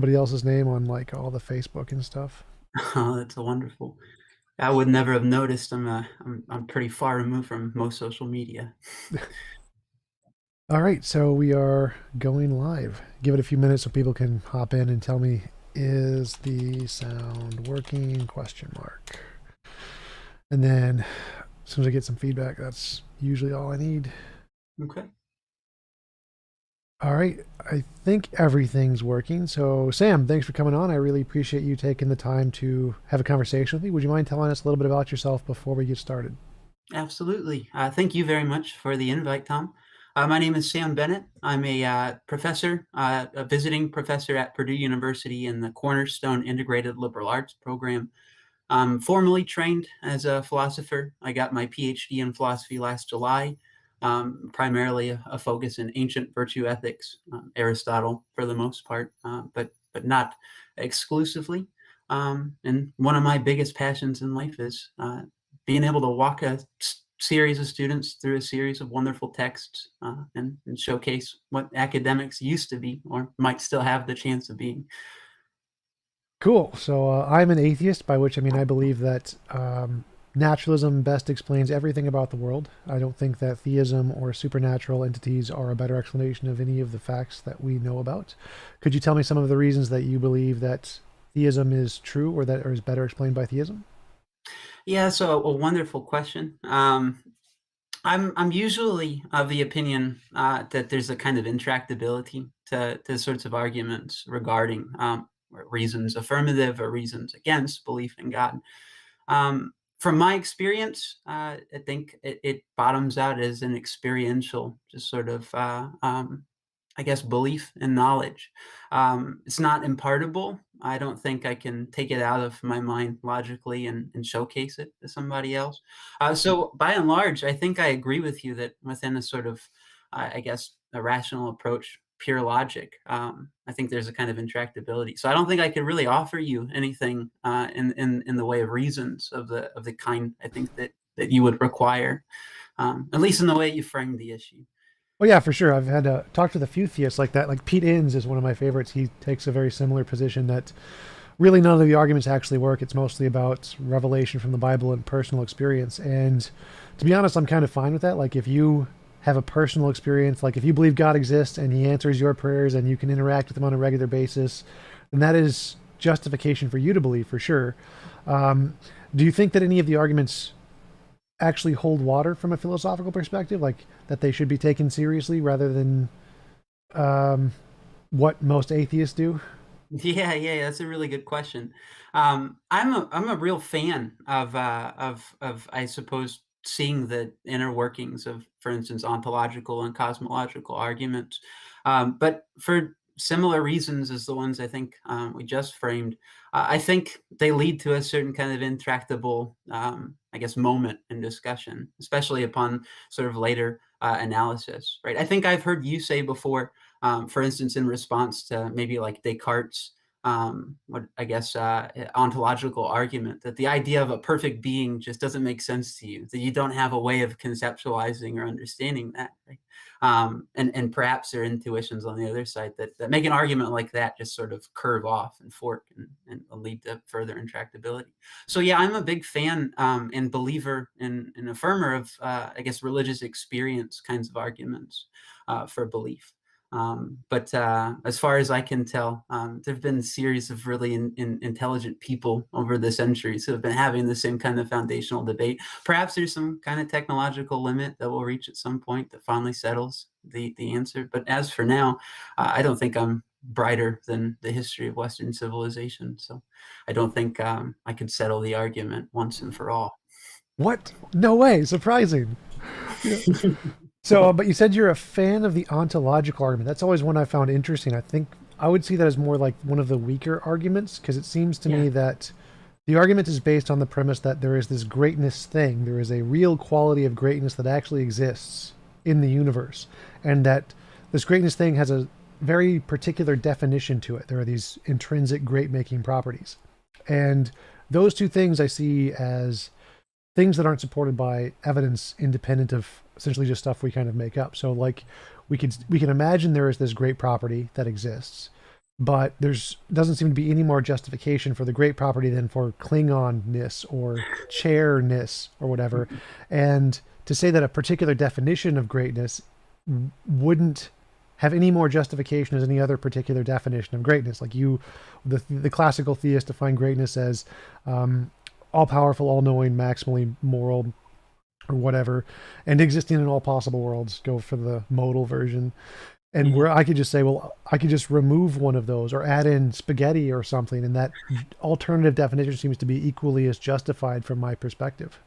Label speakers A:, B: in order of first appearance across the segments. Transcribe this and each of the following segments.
A: somebody else's name on like all the Facebook and stuff.
B: Oh, that's wonderful. I would never have noticed. I'm pretty far removed from most social media.
A: All right, so we are going live. Give it a few minutes so people can hop in and tell me, is the sound working? Question mark. And then as soon as I get some feedback, that's usually all I need.
B: Okay.
A: All right, I think everything's working. So Sam, thanks for coming on. I really appreciate you taking the time to have a conversation with me. Would you mind telling us a little bit about yourself before we get started?
B: Absolutely. Thank you very much for the invite, Tom. My name is Sam Bennett. I'm a professor, a visiting professor at Purdue University in the Cornerstone Integrated Liberal Arts program. I'm formally trained as a philosopher. I got my PhD in philosophy last July, primarily a focus in ancient virtue ethics, Aristotle for the most part, but not exclusively. And one of my biggest passions in life is being able to walk a series of students through a series of wonderful texts and showcase what academics used to be or might still have the chance of being.
A: Cool. So I'm an atheist, by which I mean I believe that naturalism best explains everything about the world. I don't think that theism or supernatural entities are a better explanation of any of the facts that we know about. Could you tell me some of the reasons that you believe that theism is true or that or is better explained by theism?
B: Yeah, so a wonderful question. I'm usually of the opinion that there's a kind of intractability to sorts of arguments regarding reasons affirmative or reasons against belief in God. From my experience, I think it bottoms out as an experiential, just sort of I guess, belief and knowledge. It's not impartable. I don't think I can take it out of my mind logically and showcase it to somebody else. So, by and large, I think I agree with you that within a sort of, I guess, a rational approach, pure logic, I think there's a kind of intractability. So, I don't think I could really offer you anything in the way of reasons of the kind I think that you would require, at least in the way you framed the issue.
A: Oh yeah, for sure. I've had talked with a few theists like that. Like Pete Inns is one of my favorites. He takes a very similar position that really none of the arguments actually work. It's mostly about revelation from the Bible and personal experience. And to be honest, I'm kind of fine with that. Like if you have a personal experience, like if you believe God exists and he answers your prayers and you can interact with him on a regular basis, then that is justification for you to believe for sure. Um, do you think that any of the arguments actually hold water from a philosophical perspective, like that they should be taken seriously rather than um, what most atheists do?
B: Yeah, that's a really good question. I'm a real fan of I suppose seeing the inner workings of, for instance, ontological and cosmological arguments, but for similar reasons as the ones I think we just framed. I think they lead to a certain kind of intractable, I guess, moment in discussion, especially upon sort of later analysis. Right? I think I've heard you say before, for instance, in response to maybe like Descartes' what I guess ontological argument that the idea of a perfect being just doesn't make sense to you, that you don't have a way of conceptualizing or understanding that, right? And perhaps there are intuitions on the other side that make an argument like that just sort of curve off and fork and lead to further intractability. So yeah, I'm a big fan and believer and affirmer of I guess religious experience kinds of arguments for belief. But as far as I can tell, there have been a series of really intelligent people over the centuries who have been having the same kind of foundational debate. Perhaps there's some kind of technological limit that we'll reach at some point that finally settles the answer. But as for now, I don't think I'm brighter than the history of Western civilization. So I don't think I could settle the argument once and for all.
A: What? No way! Surprising. Yeah. So, but you said you're a fan of the ontological argument. That's always one I found interesting. I think I would see that as more like one of the weaker arguments because it seems to
B: Yeah.
A: me that the argument is based on the premise that there is this greatness thing. There is a real quality of greatness that actually exists in the universe, and that this greatness thing has a very particular definition to it. There are these intrinsic great making properties. And those two things I see as things that aren't supported by evidence independent of essentially just stuff we kind of make up. So like we can imagine there is this great property that exists. but there's doesn't seem to be any more justification for the great property than for Klingonness or chairness or whatever. And to say that a particular definition of greatness wouldn't have any more justification as any other particular definition of greatness. Like the classical theists define greatness as all powerful, all knowing, maximally moral, or whatever, and existing in all possible worlds. Go for the modal version. And
B: Yeah.
A: where I could just say, well, I could just remove one of those or add in spaghetti or something, and that alternative definition seems to be equally as justified from my perspective.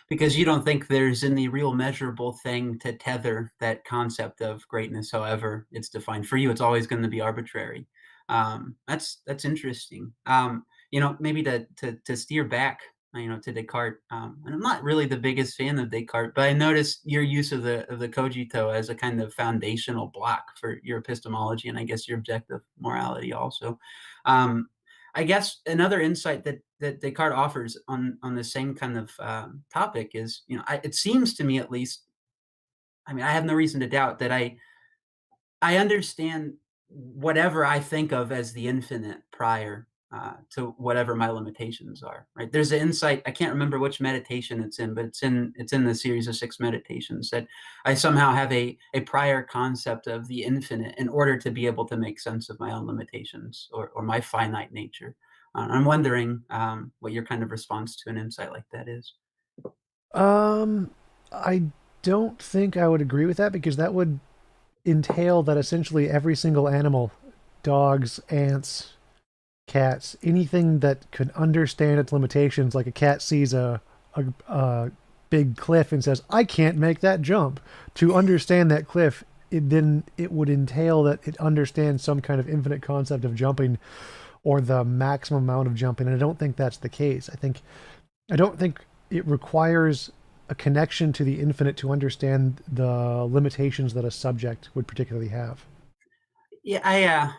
B: Because you don't think there's any real measurable thing to tether that concept of greatness, however it's defined. For you, it's always going to be arbitrary. That's interesting. Maybe to steer back, to Descartes. And I'm not really the biggest fan of Descartes, but I noticed your use of the cogito as a kind of foundational block for your epistemology, and I guess your objective morality also. Um, I guess another insight that Descartes offers on the same kind of topic is, it seems to me at least, I mean, I have no reason to doubt that I understand whatever I think of as the infinite prior to whatever my limitations are. Right? There's an insight. I can't remember which meditation it's in, but it's in the series of 6 meditations that I somehow have a prior concept of the infinite in order to be able to make sense of my own limitations or my finite nature. I'm wondering what your kind of response to an insight like that is.
A: Um, I don't think I would agree with that because that would entail that essentially every single animal, dogs, ants, cats, anything that could understand its limitations, like a cat sees a big cliff and says, "I can't make that jump." To understand that cliff, it would entail that it understands some kind of infinite concept of jumping or the maximum amount of jumping. And I don't think that's the case. I don't think it requires a connection to the infinite to understand the limitations that a subject would particularly have.
B: Yeah,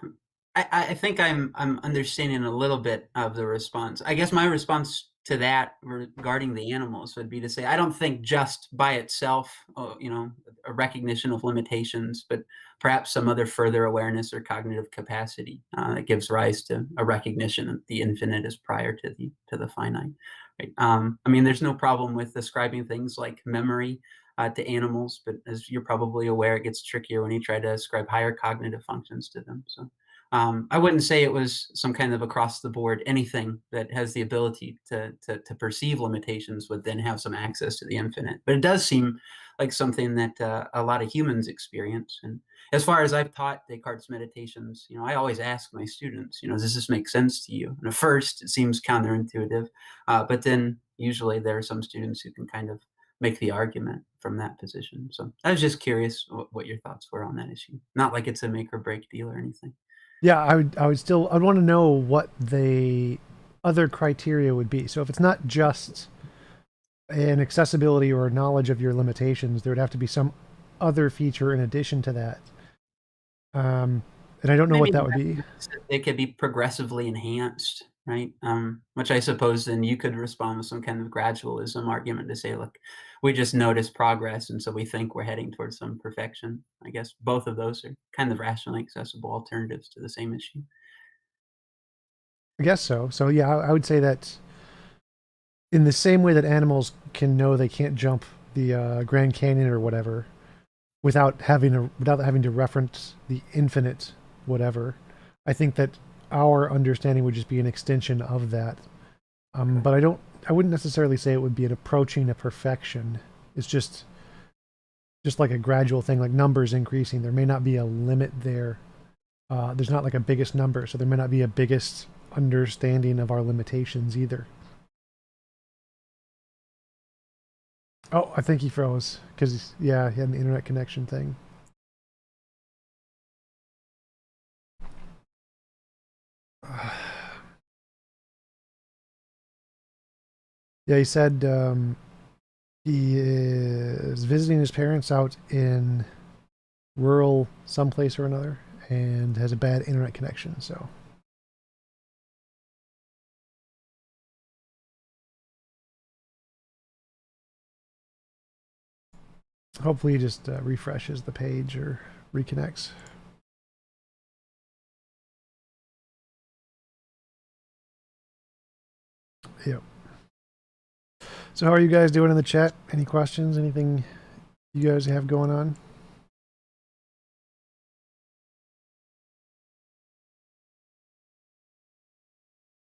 B: I think I'm understanding a little bit of the response. I guess my response to that regarding the animals would be to say I don't think just by itself, a recognition of limitations, but perhaps some other further awareness or cognitive capacity that gives rise to a recognition that the infinite is prior to the finite. Right? I mean, there's no problem with ascribing things like memory to animals, but as you're probably aware, it gets trickier when you try to ascribe higher cognitive functions to them. So I wouldn't say it was some kind of across the board anything that has the ability to perceive limitations would then have some access to the infinite. But it does seem like something that a lot of humans experience. And as far as I've taught Descartes meditations, I always ask my students, does this make sense to you? And at first, it seems counterintuitive, but then usually there are some students who can kind of make the argument from that position. So I was just curious what your thoughts were on that issue. Not like it's a make or break deal or anything.
A: Yeah, I'd want to know what the other criteria would be. So if it's not just an accessibility or a knowledge of your limitations, there would have to be some other feature in addition to that. And I don't know what
B: Maybe
A: that would be.
B: they could be progressively enhanced, right? Which I suppose then you could respond with some kind of gradualism argument to say, look, we just notice progress, and so we think we're heading towards some perfection. I guess both of those are kind of rationally accessible alternatives to the same issue.
A: I guess so. So yeah, I would say that in the same way that animals can know they can't jump the Grand Canyon or whatever without having to reference the infinite whatever, I think that our understanding would just be an extension of that.
B: Okay.
A: But I wouldn't necessarily say it would be an approaching a perfection. It's just like a gradual thing, like numbers increasing. There may not be a limit there. There's not like a biggest number, so there may not be a biggest understanding of our limitations either. Oh, I think he froze because yeah, he had an internet connection thing. Yeah, he said he is visiting his parents out in rural someplace or another and has a bad internet connection. So hopefully he just refreshes the page or reconnects. Yep. So how are you guys doing in the chat? Any questions? Anything you guys have going on?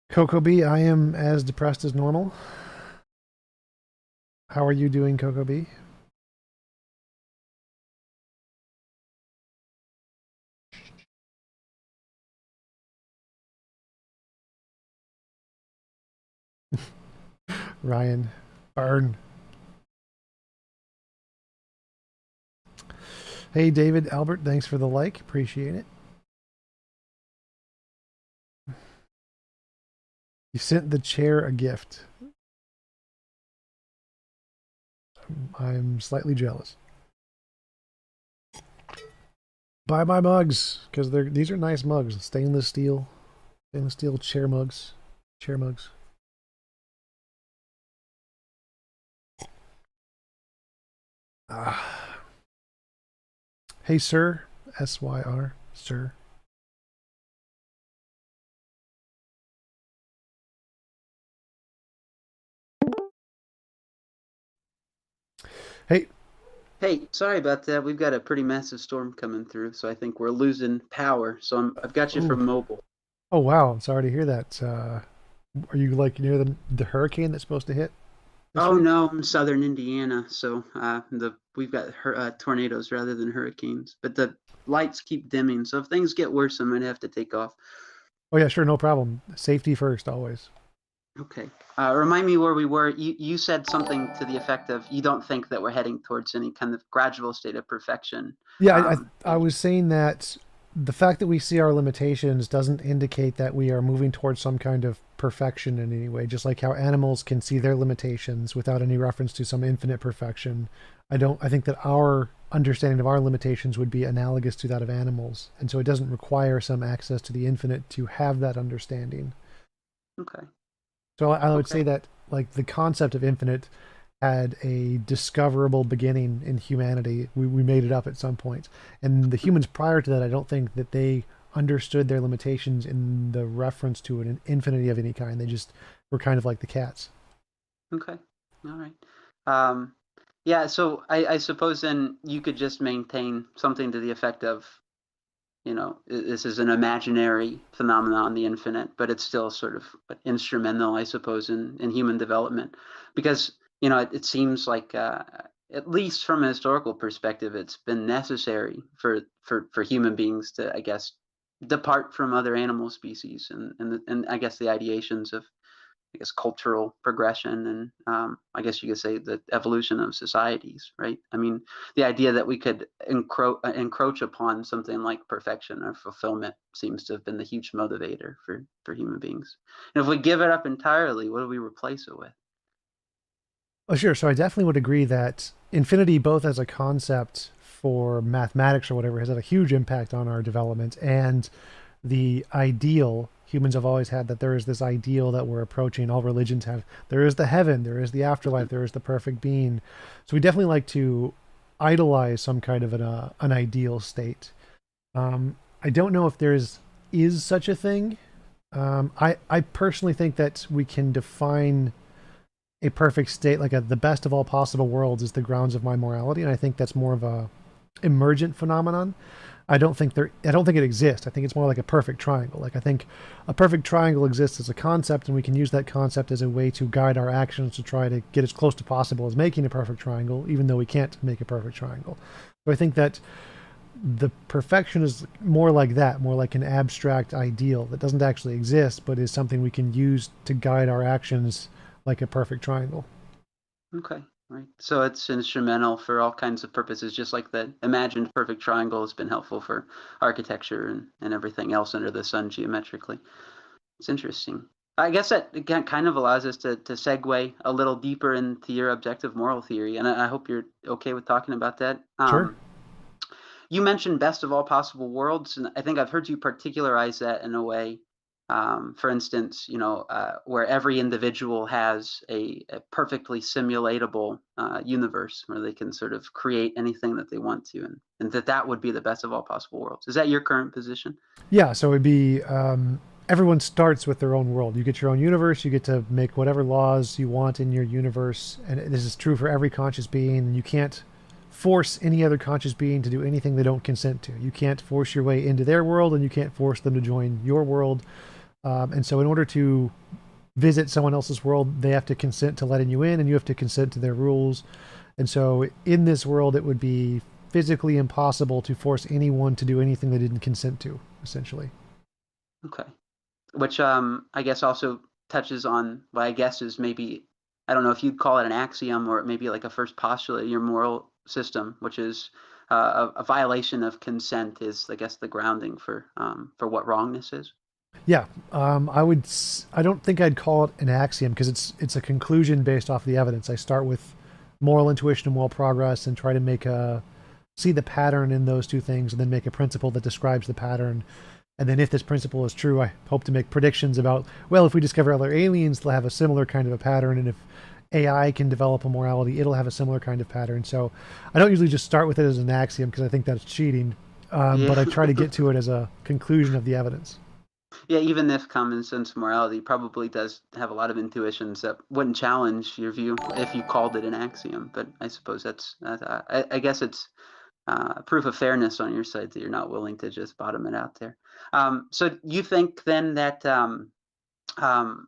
A: Coco B, I am as depressed as normal. How are you doing, Coco B? Ryan, burn. Hey, David, Albert, thanks for the like. Appreciate it. You sent the chair a gift. I'm slightly jealous. Buy my mugs, because these are nice mugs. Stainless steel chair mugs. Chair mugs. Hey, sir. SYR, sir. Hey.
B: Hey, sorry about that. We've got a pretty massive storm coming through, so I think we're losing power. So I've got you
A: Ooh.
B: from mobile.
A: Oh, wow. I'm sorry to hear that. Are you like near the hurricane that's supposed to hit this
B: Oh
A: week?
B: no, I'm southern Indiana, so we've got tornadoes rather than hurricanes. But the lights keep dimming, so if things get worse, I might have to take off.
A: Oh, yeah, sure. No problem. Safety first, always.
B: Okay. Remind me where we were. You said something to the effect of you don't think that we're heading towards any kind of gradual state of perfection.
A: Yeah, I was saying that the fact that we see our limitations doesn't indicate that we are moving towards some kind of perfection in any way. Just like how animals can see their limitations without any reference to some infinite perfection. I think that our understanding of our limitations would be analogous to that of animals, and so it doesn't require some access to the infinite to have that understanding.
B: Okay.
A: So I would
B: Okay.
A: say that like the concept of infinite had a discoverable beginning in humanity. We made it up at some point. And the humans prior to that, I don't think that they understood their limitations in the reference to an infinity of any kind. They just were kind of like the cats.
B: Okay. All right. Um, yeah, so I suppose then you could just maintain something to the effect of, this is an imaginary phenomenon, the infinite, but it's still sort of instrumental, I suppose, in human development. Because, it seems like, at least from a historical perspective, it's been necessary for human beings to, I guess, depart from other animal species and I guess the ideations of cultural progression and I guess you could say the evolution of societies, right? I mean, the idea that we could encroach upon something like perfection or fulfillment seems to have been the huge motivator for human beings. And if we give it up entirely, what do we replace it with?
A: Oh, sure. So I definitely would agree that infinity, both as a concept for mathematics or whatever, has had a huge impact on our development. And the ideal humans have always had, that there is this ideal that we're approaching. All religions have. There is the heaven, there is the afterlife, there is the perfect being. So we definitely like to idolize some kind of an ideal state. I don't know if is such a thing. I personally think that we can define a perfect state, like the best of all possible worlds is the grounds of my morality, and I think that's more of a emergent phenomenon. I don't think it exists. I think it's more like a perfect triangle. Like I think a perfect triangle exists as a concept, and we can use that concept as a way to guide our actions to try to get as close to possible as making a perfect triangle, even though we can't make a perfect triangle. So I think that the perfection is more like that, more like an abstract ideal that doesn't actually exist, but is something we can use to guide our actions like a perfect triangle.
B: Okay, right. So it's instrumental for all kinds of purposes, just like the imagined perfect triangle has been helpful for architecture and everything else under the sun geometrically. It's interesting. I guess that again kind of allows us to segue a little deeper into your objective moral theory, and I hope you're okay with talking about that.
A: Sure.
B: You mentioned best of all possible worlds, and I think I've heard you particularize that in a way. For instance, where every individual has a perfectly simulatable universe where they can sort of create anything that they want to, and that would be the best of all possible worlds. Is that your current position?
A: Yeah, so it'd be everyone starts with their own world. You get your own universe. You get to make whatever laws you want in your universe, and this is true for every conscious being. You can't force any other conscious being to do anything they don't consent to. You can't force your way into their world, and you can't force them to join your world. And so, in order to visit someone else's world, they have to consent to letting you in, and you have to consent to their rules. And so, in this world, it would be physically impossible to force anyone to do anything they didn't consent to, essentially.
B: Okay. Which I guess also touches on what I guess is maybe, I don't know if you'd call it an axiom or maybe like a first postulate of your moral system, which is a violation of consent is, I guess, the grounding for what wrongness is.
A: Yeah, I don't think I'd call it an axiom because it's a conclusion based off the evidence. I start with moral intuition and moral progress and try to see the pattern in those two things, and then make a principle that describes the pattern. And then if this principle is true, I hope to make predictions about, well, if we discover other aliens, they'll have a similar kind of a pattern. And if AI can develop a morality, it'll have a similar kind of pattern. So I don't usually just start with it as an axiom because I think that's cheating. But I try to get to it as a conclusion of the evidence.
B: Yeah, even if common sense morality probably does have a lot of intuitions that wouldn't challenge your view if you called it an axiom. But I suppose I guess it's proof of fairness on your side that you're not willing to just bottom it out there. So you think then that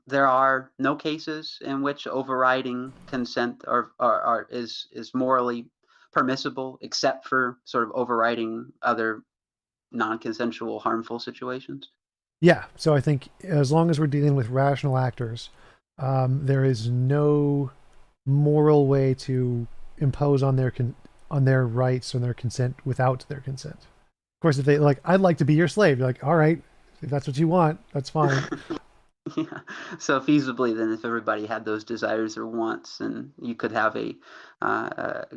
B: there are no cases in which overriding consent is morally permissible, except for sort of overriding other non-consensual harmful situations?
A: Yeah, so I think as long as we're dealing with rational actors, there is no moral way to impose on their rights or their consent without their consent. Of course, if they like, I'd like to be your slave. You're like, all right, if that's what you want, that's fine.
B: Yeah. So feasibly, then, if everybody had those desires or wants, and you could have a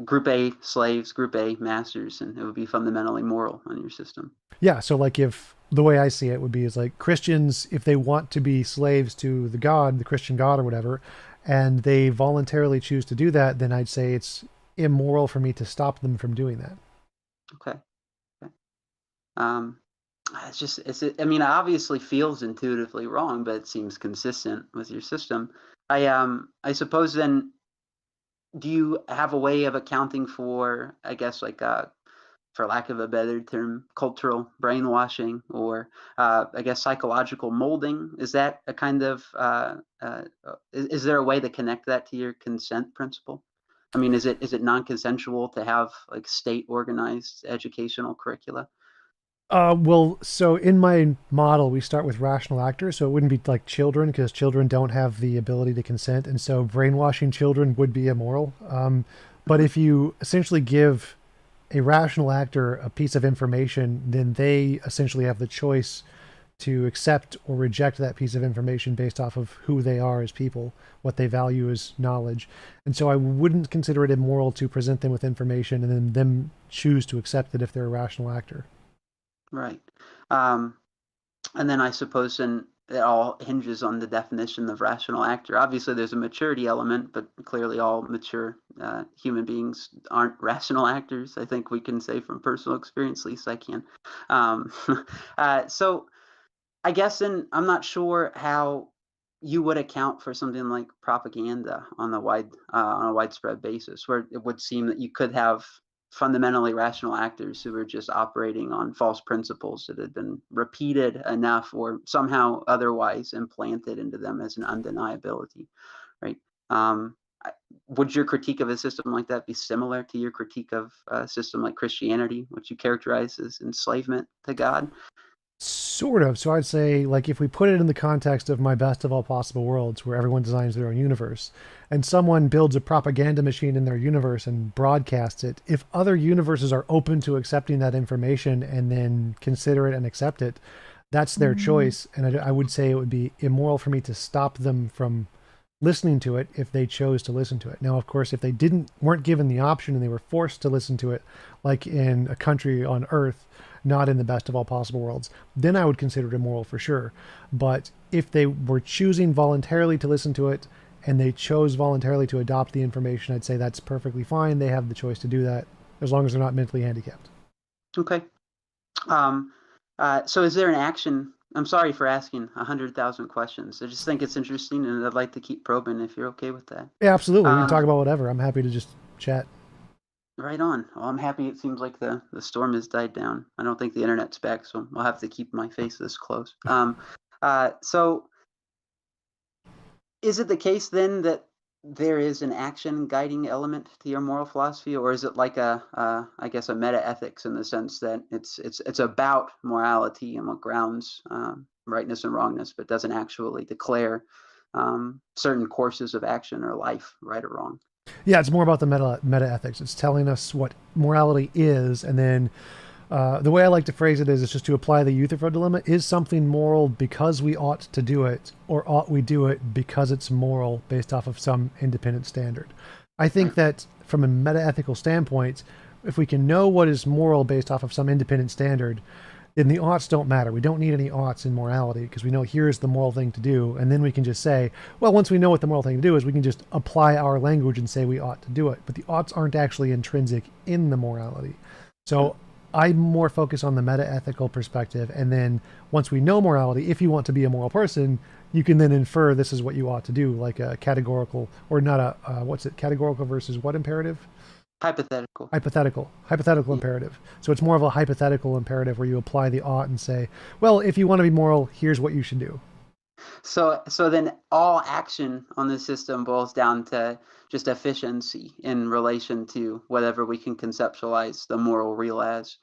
B: group A slaves, group A masters, and it would be fundamentally moral on your system.
A: Yeah, so like if the way I see it would be is like Christians, if they want to be slaves to the God, the Christian God or whatever, and they voluntarily choose to do that, then I'd say it's immoral for me to stop them from doing that.
B: Okay. Okay. Um, I mean, it obviously feels intuitively wrong, but it seems consistent with your system. I suppose then, do you have a way of accounting for, I guess, like for lack of a better term, cultural brainwashing, or I guess psychological molding? Is that a kind of is there a way to connect that to your consent principle? I mean, is it non-consensual to have like state organized educational curricula?
A: Well, so in my model, we start with rational actors, so it wouldn't be like children because children don't have the ability to consent, and so brainwashing children would be immoral. But
B: Mhm.
A: if you essentially give a rational actor a piece of information, then they essentially have the choice to accept or reject that piece of information based off of who they are as people, what they value as knowledge. And so I wouldn't consider it immoral to present them with information and then them choose to accept it if they're a rational actor.
B: Right. Um, and then I suppose then it all hinges on the definition of rational actor. Obviously, there's a maturity element, but clearly all mature human beings aren't rational actors. I think we can say from personal experience, at least I can. Um, so I guess then I'm not sure how you would account for something like propaganda on a widespread basis, where it would seem that you could have fundamentally rational actors who are just operating on false principles that had been repeated enough or somehow otherwise implanted into them as an undeniability, right? Um, would your critique of a system like that be similar to your critique of a system like Christianity, which you characterize as enslavement to God?
A: Sort of. So I'd say, like, if we put it in the context of my best of all possible worlds, where everyone designs their own universe, and someone builds a propaganda machine in their universe and broadcasts it, if other universes are open to accepting that information and then consider it and accept it, that's their choice. And I would say it would be immoral for me to stop them from listening to it if they chose to listen to it. Now, of course, if they weren't given the option and they were forced to listen to it, like in a country on Earth, not in the best of all possible worlds, then I would consider it immoral for sure. But if they were choosing voluntarily to listen to it and they chose voluntarily to adopt the information, I'd say that's perfectly fine. They have the choice to do that as long as they're not mentally handicapped.
B: Okay. Um, so is there an action I'm sorry for asking 100,000 questions. I just think it's interesting, and I'd like to keep probing if you're okay with that.
A: Yeah, absolutely. We can talk
B: Um,
A: about whatever. I'm happy to just chat.
B: right on. Well, I'm happy it seems like the storm has died down. I don't think the internet's back, so I'll have to keep my face this close. So is it the case then that there is an action guiding element to your moral philosophy, or is it like I guess, a meta ethics in the sense that it's about morality and what grounds rightness and wrongness, but doesn't actually declare certain courses of action or life right or wrong?
A: Yeah, it's more about the meta ethics. It's telling us what morality is, and then the way I like to phrase it is it's just to apply the Euthyphro dilemma. Is something moral because we ought to do it, or ought we do it because it's moral based off of some independent standard? I think that from a meta-ethical standpoint, if we can know what is moral based off of some independent standard, then the oughts don't matter. We don't need any oughts in morality because we know here's the moral thing to do. And then we can just say, well, once we know what the moral thing to do is, we can just apply our language and say we ought to do it. But the oughts aren't actually intrinsic in the morality. So I more focus on the meta-ethical perspective. And then once we know morality, if you want to be a moral person, you can then infer this is what you ought to do, like a categorical, or not a, what's it, categorical versus what imperative?
B: Hypothetical.
A: Hypothetical imperative. So it's more of a hypothetical imperative where you apply the ought and say, well, if you want to be moral, here's what you should do.
B: So then all action on the system boils down to just efficiency in relation to whatever we can conceptualize the moral real as.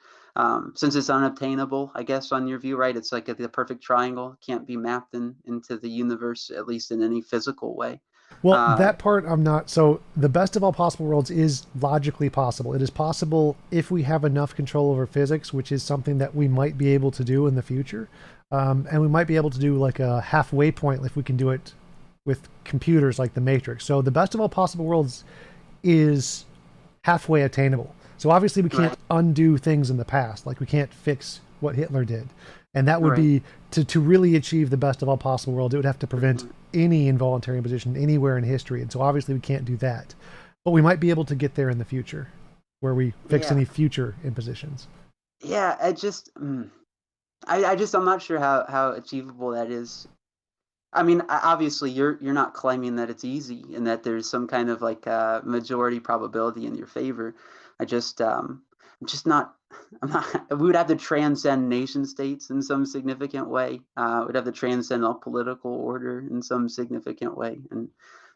B: Since it's unobtainable, I guess, on your view, right? It's like the perfect triangle, can't be mapped into the universe, at least in any physical way.
A: Well,
B: Uh,
A: that part I'm not. So the best of all possible worlds is logically possible. It is possible if we have enough control over physics, which is something that we might be able to do in the future. And we might be able to do like a halfway point if we can do it with computers like the Matrix. So the best of all possible worlds is halfway attainable. So obviously we can't
B: right,
A: undo things in the past. Like we can't fix what Hitler did. And that would
B: right.
A: be to really achieve the best of all possible worlds, it would have to prevent
B: Mhm.
A: any involuntary imposition anywhere in history. And so obviously we can't do that. But we might be able to get there in the future where we fix
B: Yeah,
A: any future impositions.
B: yeah. I'm not sure how achievable that is. I mean, obviously, you're not claiming that it's easy and that there's some kind of like majority probability in your favor. I'm just not. I'm not. We would have to transcend nation states in some significant way. We'd have to transcend all political order in some significant way, and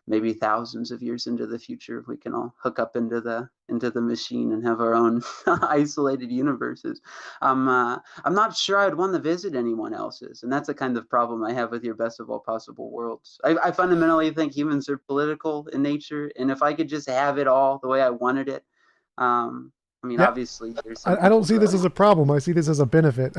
B: maybe thousands of years into the future, we can all hook up into the machine and have our own isolated universes. I'm not sure I'd want to visit anyone else's, and that's the kind of problem I have with your best of all possible worlds. I fundamentally think humans are political in nature, and if I could just have it all the way I wanted it, I mean,
A: Yeah,
B: obviously, there's some
A: I don't
B: people
A: see
B: who
A: this as a problem. I see this as a benefit.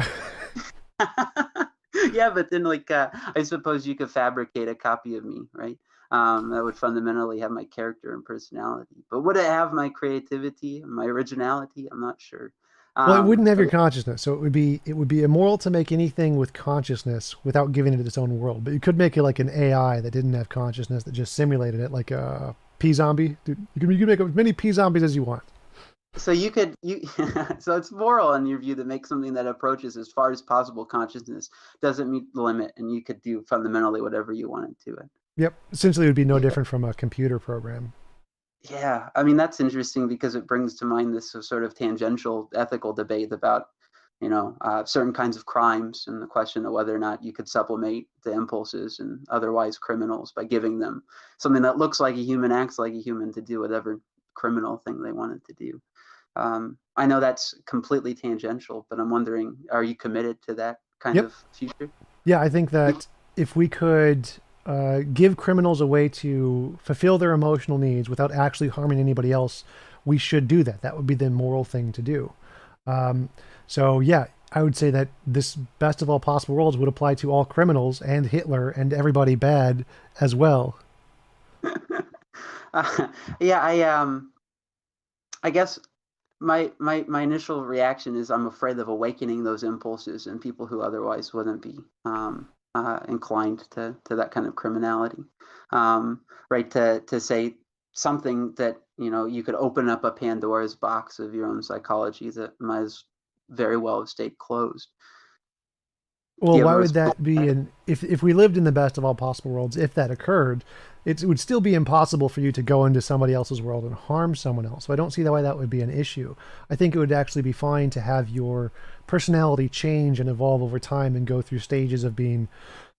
B: yeah, but then like I suppose you could fabricate a copy of me, right? That would fundamentally have my character and personality. But would it have my creativity and my originality? I'm not sure.
A: Well, it wouldn't have your
B: But
A: consciousness, so it would be immoral to make anything with consciousness without giving it its own world. But you could make it like an AI that didn't have consciousness that just simulated it, like a P zombie. Dude, you can make as many P zombies as you want.
B: so you so it's moral in your view to make something that approaches as far as possible consciousness, doesn't meet the limit, and you could do fundamentally whatever you wanted to it.
A: Yep. Essentially, it would be no
B: Yeah.
A: different from a computer program.
B: Yeah, I mean that's interesting because it brings to mind this sort of tangential ethical debate about, certain kinds of crimes and the question of whether or not you could sublimate the impulses and otherwise criminals by giving them something that looks like a human, acts like a human to do whatever criminal thing they wanted to do. I know that's completely tangential, but I'm wondering, are you committed to that kind
A: Yep.
B: of future?
A: Yeah, I think that if we could give criminals a way to fulfill their emotional needs without actually harming anybody else, we should do that. That would be the moral thing to do. Um, so, yeah, I would say that this best of all possible worlds would apply to all criminals and Hitler and everybody bad as well.
B: uh, yeah, I guess my initial reaction is I'm afraid of awakening those impulses in people who otherwise wouldn't be inclined to that kind of criminality, right? To say something that you could open up a Pandora's box of your own psychology that might as very well have stayed closed.
A: Well,
C: Do you have
A: why
C: a
A: would
C: response
A: that be?
C: to
A: And if we lived in the best of all possible worlds, if that occurred, it would still be impossible for you to go into somebody else's world and harm someone else. So I don't see why that would be an issue. I think it would actually be fine to have your personality change and evolve over time and go through stages of being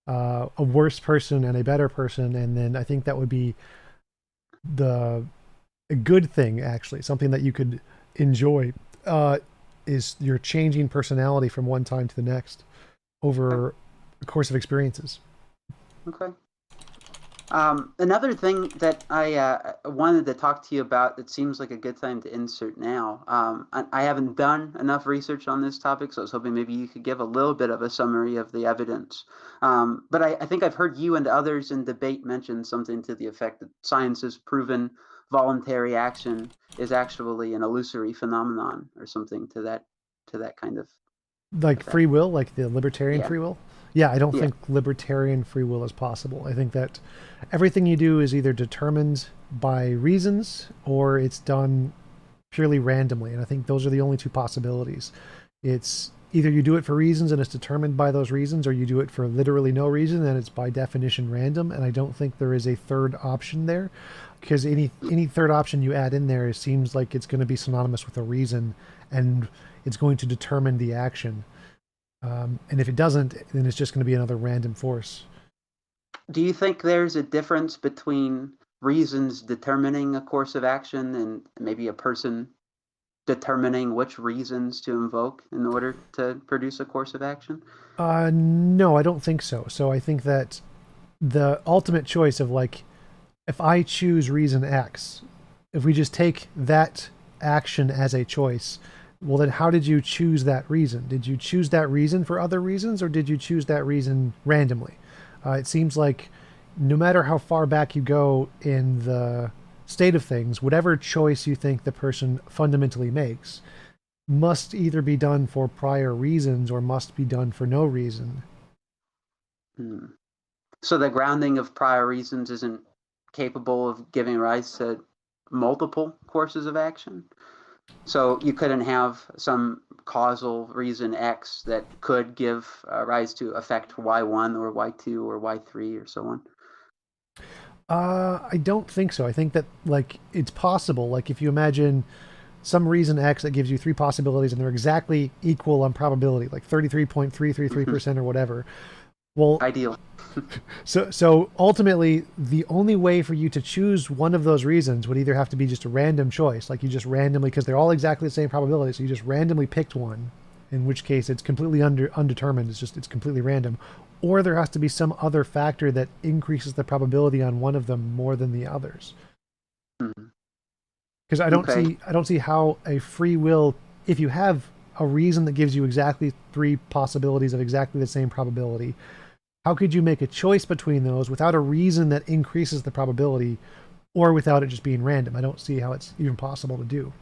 A: a worse person and a better person, and then I think that would be the a good thing, actually, something that you could enjoy. Is you're changing personality from one time to the next
C: that?
A: over a course of experiences.
C: Okay. Another thing that I wanted to talk to you about that seems like a good time to insert now. I haven't done enough research on this topic, so I was hoping maybe you could give a little bit of a summary of the evidence. But I think I've heard you and others in debate mention something to the effect that science has proven voluntary action is actually an illusory phenomenon or something to that kind of
A: Like
C: effect.
A: free will, like the libertarian
C: Yeah,
A: free will. Yeah, I don't
C: yeah.
A: think libertarian free will is possible. I think that everything you do is either determined by reasons or it's done purely randomly. And I think those are the only two possibilities. It's either you do it for reasons and it's determined by those reasons, or you do it for literally no reason and it's by definition random. And I don't think there is a third option there, because any third option you add in there seems like it's going to be synonymous with a reason, and it's going to determine the action. And if it doesn't, then it's just going to be another random force.
C: Do you think there's a difference between reasons determining a course of action and maybe a person determining which reasons to invoke in order to produce a course of action?
A: No, I don't think so. So I think that the ultimate choice of, like, if I choose reason X, if we just take that action as a choice, well, then how did you choose that reason? Did you choose that reason for other reasons, or did you choose that reason randomly? It seems like no matter how far back you go in the state of things, whatever choice you think the person fundamentally makes must either be done for prior reasons or must be done for no reason.
C: Hmm. So the grounding of prior reasons isn't capable of giving rise to multiple courses of action? So you couldn't have some causal reason X that could give rise to effect Y1 or Y2 or Y3 or so on?
A: I don't think so. I think that, like, it's possible. Like, if you imagine some reason X that gives you three possibilities and they're exactly equal on probability, like 33.333% or whatever. Well,
C: Ideal.
A: so ultimately, the only way for you to choose one of those reasons would either have to be just a random choice, like you just randomly, because they're all exactly the same probability, so you just randomly picked one, in which case it's completely undetermined. It's completely random, or there has to be some other factor that increases the probability on one of them more than the others.
C: Hmm.
A: Because
C: Okay.
A: I don't see how a free will, if you have a reason that gives you exactly three possibilities of exactly the same probability, how could you make a choice between those without a reason that increases the probability, or without it just being random? I don't see how it's even possible to do.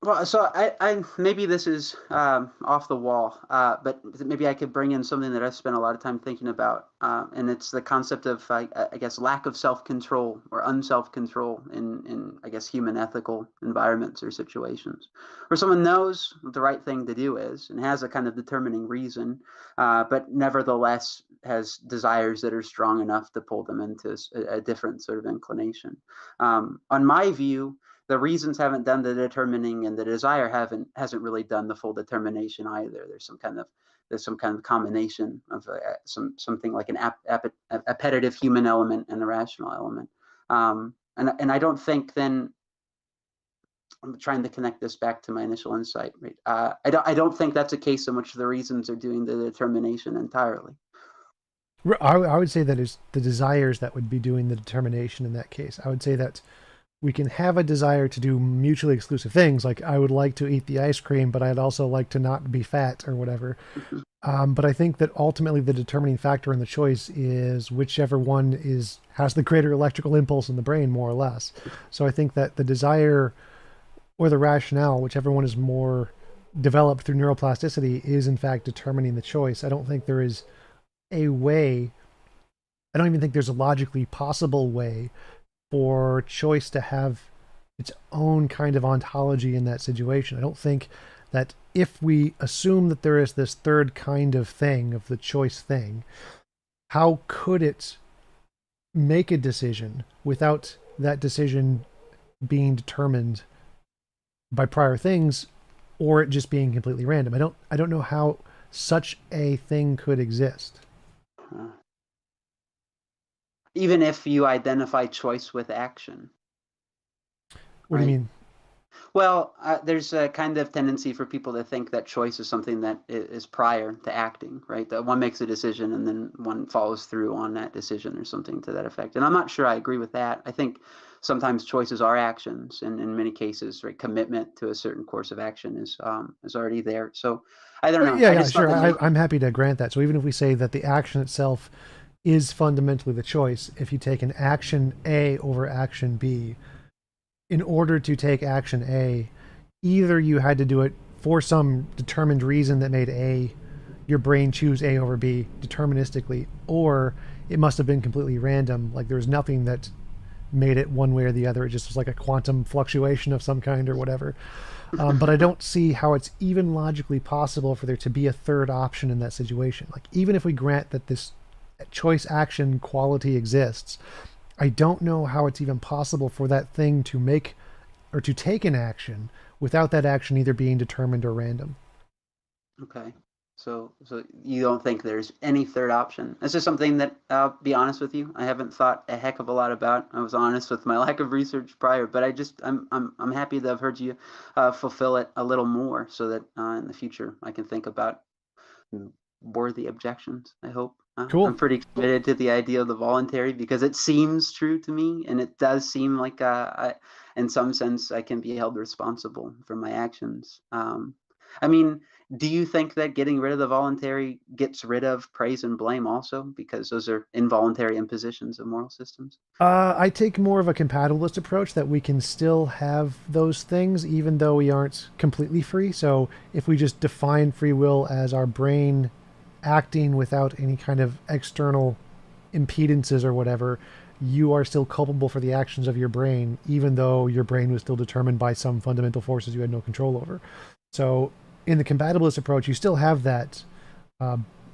C: Well, so I maybe this is off the wall, but maybe I could bring in something that I've spent a lot of time thinking about, and it's the concept of, I guess, lack of self-control or unself-control in, I guess, human ethical environments or situations, where someone knows what the right thing to do is and has a kind of determining reason, but nevertheless has desires that are strong enough to pull them into a different sort of inclination. On my view, the reasons haven't done the determining, and the desire hasn't really done the full determination either. There's some kind of combination of something like an appetitive human element and a rational element. And I don't think then, I'm trying to connect this back to my initial insight. Right? I don't think that's a case in which the reasons are doing the determination entirely.
A: I would say that it's the desires that would be doing the determination in that case. I would say that we can have a desire to do mutually exclusive things, like I would like to eat the ice cream, but I'd also like to not be fat or whatever. But I think that ultimately the determining factor in the choice is whichever one has the greater electrical impulse in the brain, more or less. So I think that the desire or the rationale, whichever one is more developed through neuroplasticity, is in fact determining the choice. I don't think there is a way, I don't even think there's a logically possible way for choice to have its own kind of ontology in that situation. I don't think that if we assume that there is this third kind of thing, of the choice thing, how could it make a decision without that decision being determined by prior things, or it just being completely random? I don't know how such a thing could exist.
C: Even if you identify choice with action.
A: What do you mean?
C: Well, there's a kind of tendency for people to think that choice is something that is prior to acting, right? That one makes a decision and then one follows through on that decision or something to that effect. And I'm not sure I agree with that. I think sometimes choices are actions, and in many cases, right, commitment to a certain course of action is already there. So I don't know.
A: Yeah, sure. I'm happy to grant that. So even if we say that the action itself is fundamentally the choice, if you take an action A over action B, in order to take action A, either you had to do it for some determined reason that made your brain choose A over B deterministically, or it must have been completely random. Like there was nothing that made it one way or the other. It just was like a quantum fluctuation of some kind or whatever. But I don't see how it's even logically possible for there to be a third option in that situation. Like even if we grant that this choice action quality exists, I don't know how it's even possible for that thing to make or to take an action without that action either being determined or random.
C: Okay. So you don't think there's any third option? This is something that, I'll be honest with you, I haven't thought a heck of a lot about. I was honest with my lack of research prior, but I'm happy to have heard you fulfill it a little more, so that in the future I can think about worthy objections, I hope.
A: Cool.
C: I'm pretty committed to the idea of the voluntary because it seems true to me, and it does seem like in some sense I can be held responsible for my actions. I mean, do you think that getting rid of the voluntary gets rid of praise and blame also, because those are involuntary impositions of moral systems?
A: I take more of a compatibilist approach, that we can still have those things even though we aren't completely free. So if we just define free will as our brain acting without any kind of external impedances or whatever, you are still culpable for the actions of your brain, even though your brain was still determined by some fundamental forces you had no control over. So in the compatibilist approach, you still have that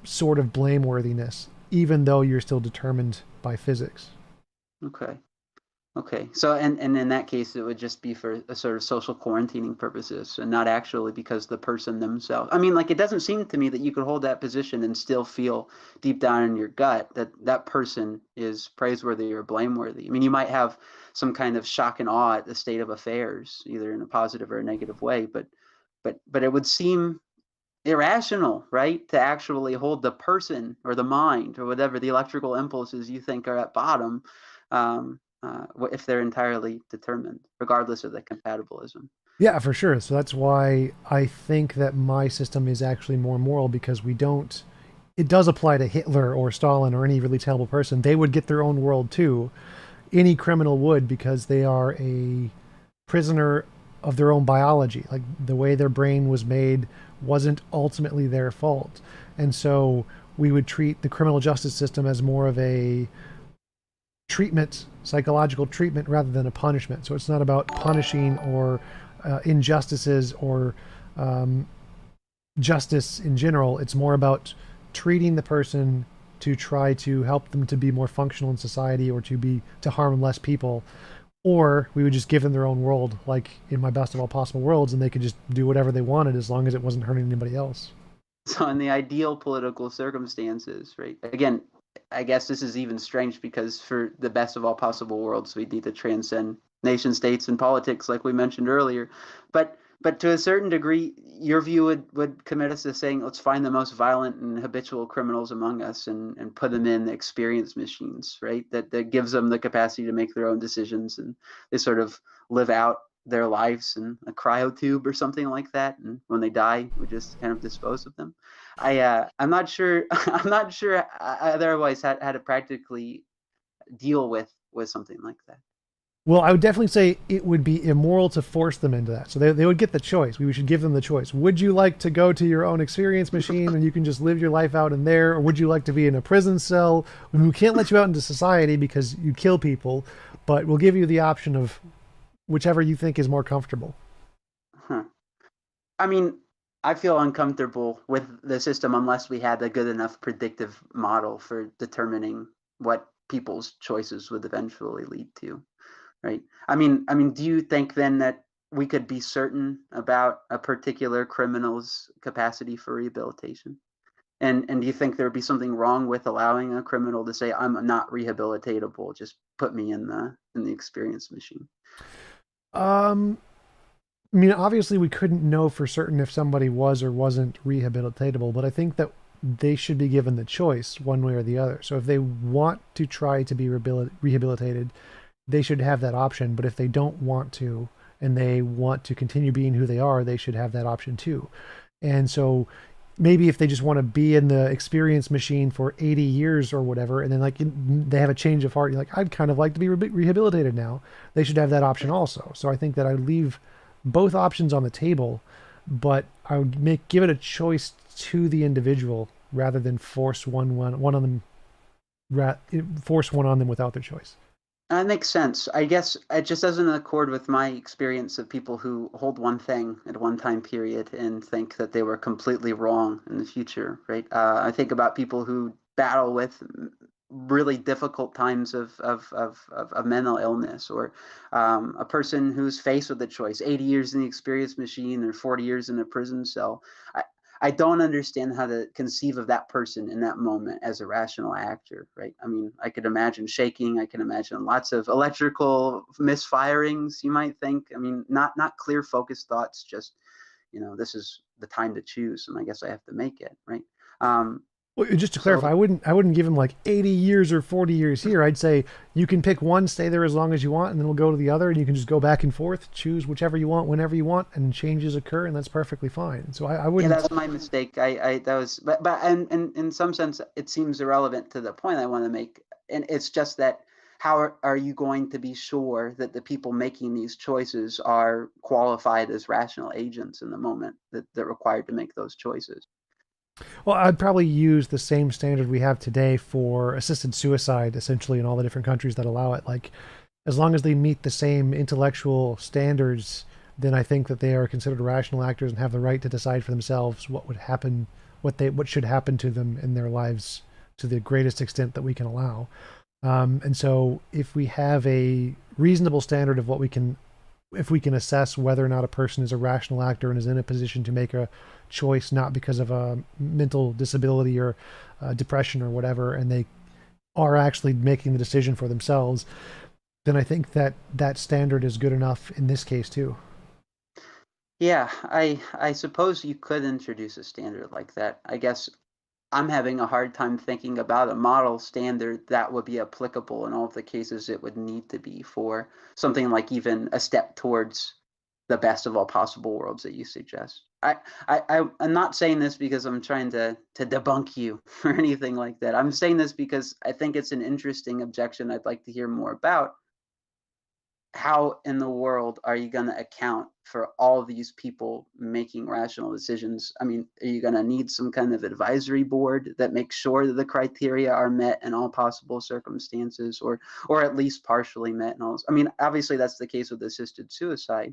A: sort of blameworthiness, even though you're still determined by physics.
C: Okay. So, and in that case, it would just be for a sort of social quarantining purposes, and not actually because the person themselves. I mean, like, it doesn't seem to me that you could hold that position and still feel deep down in your gut that that person is praiseworthy or blameworthy. I mean, you might have some kind of shock and awe at the state of affairs, either in a positive or a negative way, but it would seem irrational, right, to actually hold the person or the mind or whatever the electrical impulses you think are at bottom, if they're entirely determined, regardless of the compatibilism.
A: Yeah, for sure. So that's why I think that my system is actually more moral, because it does apply to Hitler or Stalin or any really terrible person. They would get their own world too. Any criminal would, because they are a prisoner of their own biology. Like the way their brain was made wasn't ultimately their fault. And so we would treat the criminal justice system as more of a treatment, psychological treatment, rather than a punishment. So it's not about punishing or injustices or justice in general. It's more about treating the person to try to help them to be more functional in society, or to harm less people. Or we would just give them their own world, like in my best of all possible worlds, and they could just do whatever they wanted as long as it wasn't hurting anybody else.
C: So in the ideal political circumstances, right? Again, I guess this is even strange, because for the best of all possible worlds, we need to transcend nation states and politics, like we mentioned earlier. But to a certain degree, your view would commit us to saying, let's find the most violent and habitual criminals among us and put them in experience machines, right? That gives them the capacity to make their own decisions, and they sort of live out their lives in a cryotube or something like that. And when they die, we just kind of dispose of them. I'm not sure. I'm not sure I otherwise how to practically deal with something like that.
A: Well, I would definitely say it would be immoral to force them into that. So they would get the choice. We should give them the choice. Would you like to go to your own experience machine and you can just live your life out in there? Or would you like to be in a prison cell? We can't let you out into society because you kill people, but we'll give you the option of whichever you think is more comfortable.
C: I mean, I feel uncomfortable with the system unless we had a good enough predictive model for determining what people's choices would eventually lead to, right? I mean, do you think then that we could be certain about a particular criminal's capacity for rehabilitation? And do you think there would be something wrong with allowing a criminal to say, I'm not rehabilitatable, just put me in the experience machine?
A: Um, I mean, obviously, we couldn't know for certain if somebody was or wasn't rehabilitatable, but I think that they should be given the choice one way or the other. So if they want to try to be rehabilitated, they should have that option. But if they don't want to and they want to continue being who they are, they should have that option too. And so maybe if they just want to be in the experience machine for 80 years or whatever, and then like they have a change of heart, you're like, I'd kind of like to be rehabilitated now. They should have that option also. So I think that I leave both options on the table, but I would give it a choice to the individual rather than force one on them, force one on them without their choice.
C: That makes sense. I guess it just doesn't accord with my experience of people who hold one thing at one time period and think that they were completely wrong in the future, right? I think about people who battle with really difficult times of mental illness, or a person who's faced with a choice, 80 years in the experience machine or 40 years in a prison cell. I don't understand how to conceive of that person in that moment as a rational actor, right? I mean, I could imagine shaking. I can imagine lots of electrical misfirings, you might think. I mean, not clear, focused thoughts, just, this is the time to choose, and I guess I have to make it, right?
A: Well, just to clarify,
C: So
A: I wouldn't give him like 80 years or 40 years here. I'd say you can pick one, stay there as long as you want, and then we'll go to the other, and you can just go back and forth, choose whichever you want, whenever you want, and changes occur, and that's perfectly fine. So I
C: yeah,
A: wouldn't.
C: that's my mistake. That was, but and in some sense, it seems irrelevant to the point I want to make, and it's just that how are you going to be sure that the people making these choices are qualified as rational agents in the moment that they're required to make those choices?
A: Well, I'd probably use the same standard we have today for assisted suicide, essentially, in all the different countries that allow it. Like, as long as they meet the same intellectual standards, then I think that they are considered rational actors and have the right to decide for themselves what would happen, what should happen to them in their lives to the greatest extent that we can allow. And so, if we have a reasonable standard of what we can, if we can assess whether or not a person is a rational actor and is in a position to make a choice not because of a mental disability or depression or whatever, and they are actually making the decision for themselves, then I think that that standard is good enough in this case too.
C: Yeah, I suppose you could introduce a standard like that. I guess I'm having a hard time thinking about a model standard that would be applicable in all of the cases it would need to be for something like even a step towards the best of all possible worlds that you suggest. I'm not saying this because I'm trying to debunk you or anything like that. I'm saying this because I think it's an interesting objection I'd like to hear more about. How in the world are you going to account for all these people making rational decisions? I mean, are you going to need some kind of advisory board that makes sure that the criteria are met in all possible circumstances, or at least partially met in all? I mean, obviously that's the case with assisted suicide,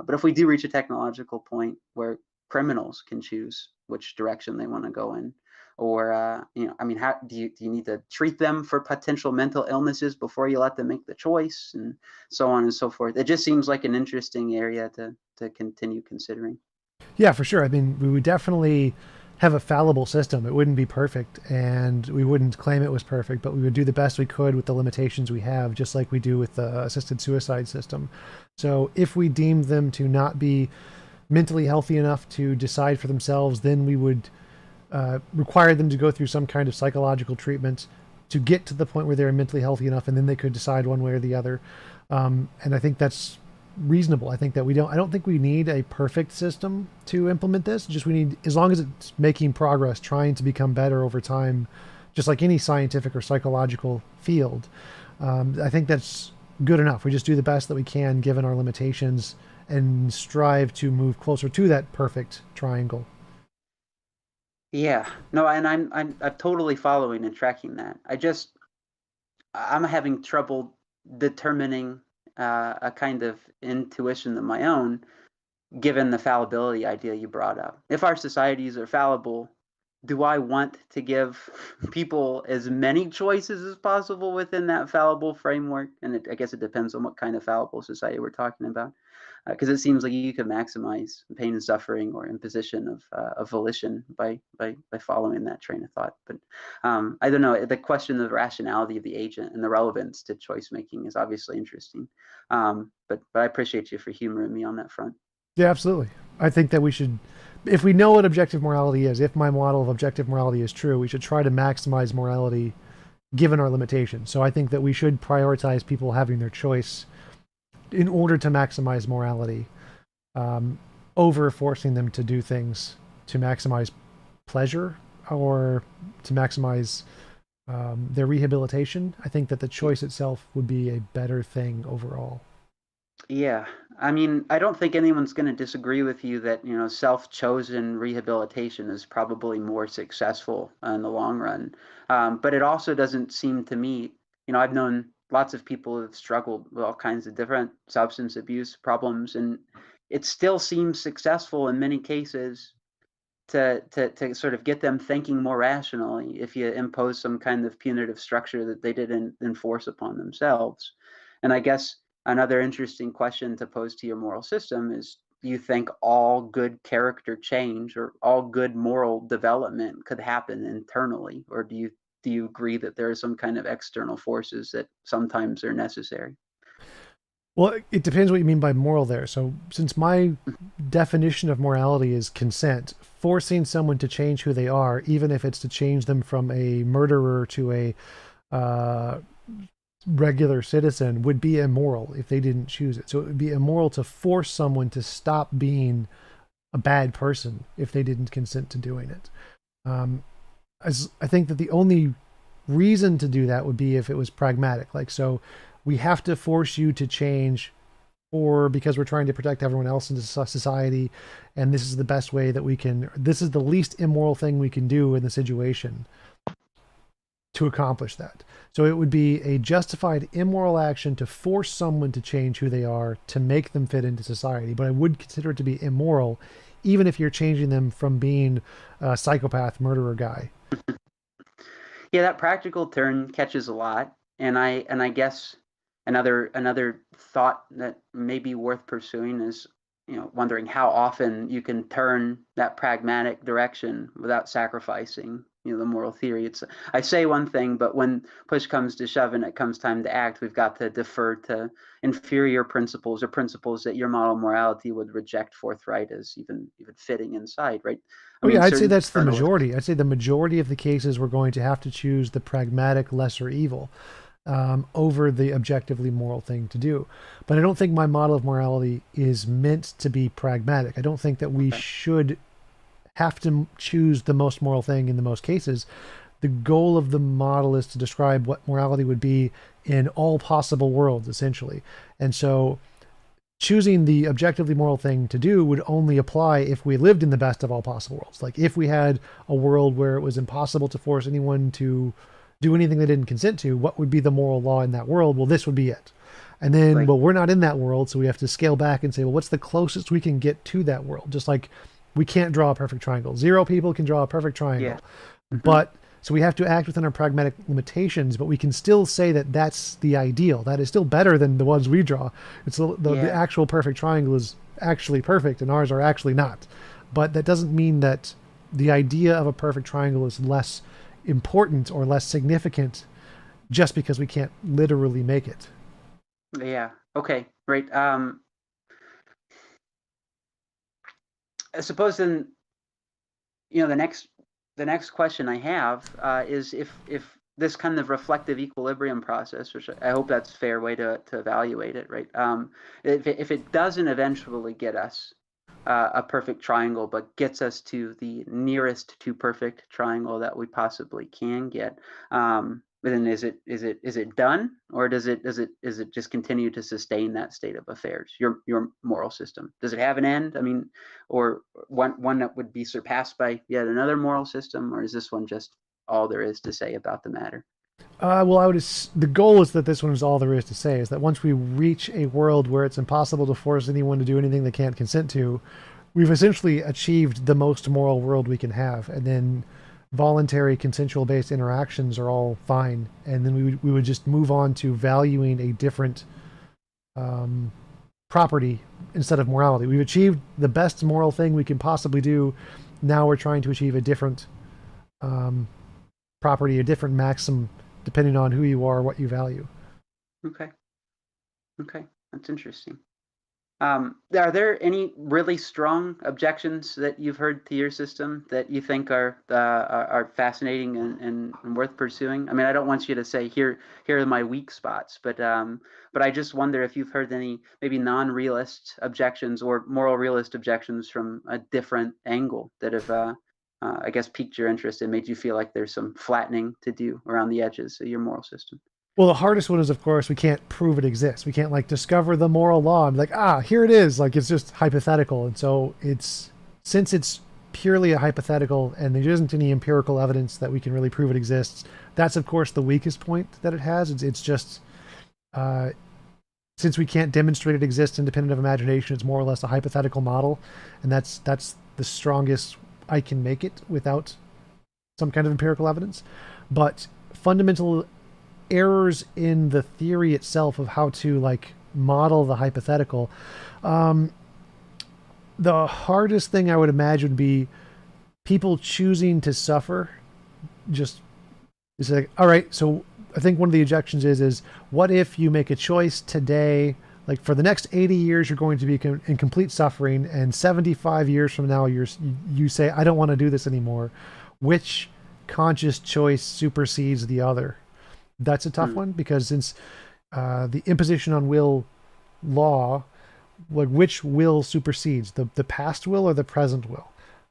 C: but if we do reach a technological point where criminals can choose which direction they want to go in, or I mean, how do you need to treat them for potential mental illnesses before you let them make the choice, and so on and so forth? It just seems like an interesting area to continue considering.
A: Yeah, for sure. I mean, we would definitely have a fallible system. It wouldn't be perfect, and we wouldn't claim it was perfect, but we would do the best we could with the limitations we have, just like we do with the assisted suicide system. So if we deemed them to not be mentally healthy enough to decide for themselves, then we would require them to go through some kind of psychological treatment to get to the point where they're mentally healthy enough, and then they could decide one way or the other. And I think that's reasonable. I think that I don't think we need a perfect system to implement this. Just we need, as long as it's making progress, trying to become better over time, just like any scientific or psychological field. I think that's good enough. We just do the best that we can given our limitations and strive to move closer to that perfect triangle.
C: Yeah, no, and I'm totally following and tracking that. I'm having trouble determining a kind of intuition of my own given the fallibility idea you brought up. If our societies are fallible, do I want to give people as many choices as possible within that fallible framework? And I guess it depends on what kind of fallible society we're talking about, because it seems like you could maximize pain and suffering or imposition of volition by following that train of thought. But I don't know. The question of the rationality of the agent and the relevance to choice making is obviously interesting. But I appreciate you for humoring me on that front.
A: Yeah, absolutely. I think that we should, if we know what objective morality is, if my model of objective morality is true, we should try to maximize morality given our limitations. So I think that we should prioritize people having their choice in order to maximize morality, over forcing them to do things to maximize pleasure or to maximize their rehabilitation. I think that the choice itself would be a better thing overall.
C: Yeah, I mean, I don't think anyone's going to disagree with you that, self-chosen rehabilitation is probably more successful in the long run. But it also doesn't seem to me, I've known lots of people who have struggled with all kinds of different substance abuse problems, and it still seems successful in many cases to sort of get them thinking more rationally if you impose some kind of punitive structure that they didn't enforce upon themselves. And I guess another interesting question to pose to your moral system is, do you think all good character change or all good moral development could happen internally? Or do you agree that there are some kind of external forces that sometimes are necessary?
A: Well, it depends what you mean by moral there. So, since my definition of morality is consent, forcing someone to change who they are, even if it's to change them from a murderer to a regular citizen, would be immoral if they didn't choose it. So, it would be immoral to force someone to stop being a bad person if they didn't consent to doing it. As I think that the only reason to do that would be if it was pragmatic. Like, so we have to force you to change, or because we're trying to protect everyone else in society, and this is the best way that we can, this is the least immoral thing we can do in the situation to accomplish that. So it would be a justified immoral action to force someone to change who they are to make them fit into society. But I would consider it to be immoral, even if you're changing them from being a psychopath murderer guy.
C: Yeah, that practical turn catches a lot, and I guess another thought that may be worth pursuing is, wondering how often you can turn that pragmatic direction without sacrificing, the moral theory. I say one thing, but when push comes to shove and it comes time to act, we've got to defer to inferior principles or principles that your model morality would reject forthright as even fitting inside, right?
A: I'd say that's the majority. I'd say the majority of the cases we're going to have to choose the pragmatic lesser evil over the objectively moral thing to do. But I don't think my model of morality is meant to be pragmatic. I don't think that we should have to choose the most moral thing in the most cases. The goal of the model is to describe what morality would be in all possible worlds, essentially. And so choosing the objectively moral thing to do would only apply if we lived in the best of all possible worlds. Like if we had a world where it was impossible to force anyone to do anything they didn't consent to, what would be the moral law in that world? Well, this would be it. And then, well, we're not in that world, so we have to scale back and say, well, what's the closest we can get to that world? Just like we can't draw a perfect triangle. 0 people can draw a perfect triangle. Yeah. Mm-hmm. But so we have to act within our pragmatic limitations, but we can still say that that's the ideal. That is still better than the ones we draw. It's the actual perfect triangle is actually perfect and ours are actually not. But that doesn't mean that the idea of a perfect triangle is less important or less significant just because we can't literally make it.
C: Yeah. Okay. Right. I suppose then, the next question I have is if this kind of reflective equilibrium process, which I hope that's a fair way to evaluate it, right? If it doesn't eventually get us a perfect triangle, but gets us to the nearest to perfect triangle that we possibly can get, but then is it done, or does it just continue to sustain that state of affairs? Your moral system, does it have an end? I mean, or one that would be surpassed by yet another moral system, or is this one just all there is to say about the matter?
A: Well, the goal is that this one is all there is to say, is that once we reach a world where it's impossible to force anyone to do anything they can't consent to, we've essentially achieved the most moral world we can have. And then voluntary consensual based interactions are all fine. And then we would just move on to valuing a different property instead of morality. We've achieved the best moral thing we can possibly do. Now we're trying to achieve a different property, a different maxim, depending on who you are, what you value.
C: Okay. Okay, that's interesting. Are there any really strong objections that you've heard to your system that you think are fascinating and worth pursuing? I mean, I don't want you to say here are my weak spots, but I just wonder if you've heard any maybe non-realist objections or moral realist objections from a different angle that have I guess piqued your interest and made you feel like there's some flattening to do around the edges of your moral system.
A: Well, the hardest one is, of course, we can't prove it exists. We can't like discover the moral law and be like, here it is. Like, it's just hypothetical. And so since it's purely a hypothetical and there isn't any empirical evidence that we can really prove it exists, that's, of course, the weakest point that it has. It's just, since we can't demonstrate it exists independent of imagination, it's more or less a hypothetical model. And that's the strongest I can make it without some kind of empirical evidence. But fundamental errors in the theory itself of how to like model the hypothetical, the hardest thing I would imagine would be people choosing to suffer. Just it's like, all right, so I think one of the objections is what if you make a choice today, like for the next 80 years you're going to be in complete suffering, and 75 years from now you say, I don't want to do this anymore. Which conscious choice supersedes the other? That's a tough one, because since the imposition on will law, like which will supersedes, the past will or the present will?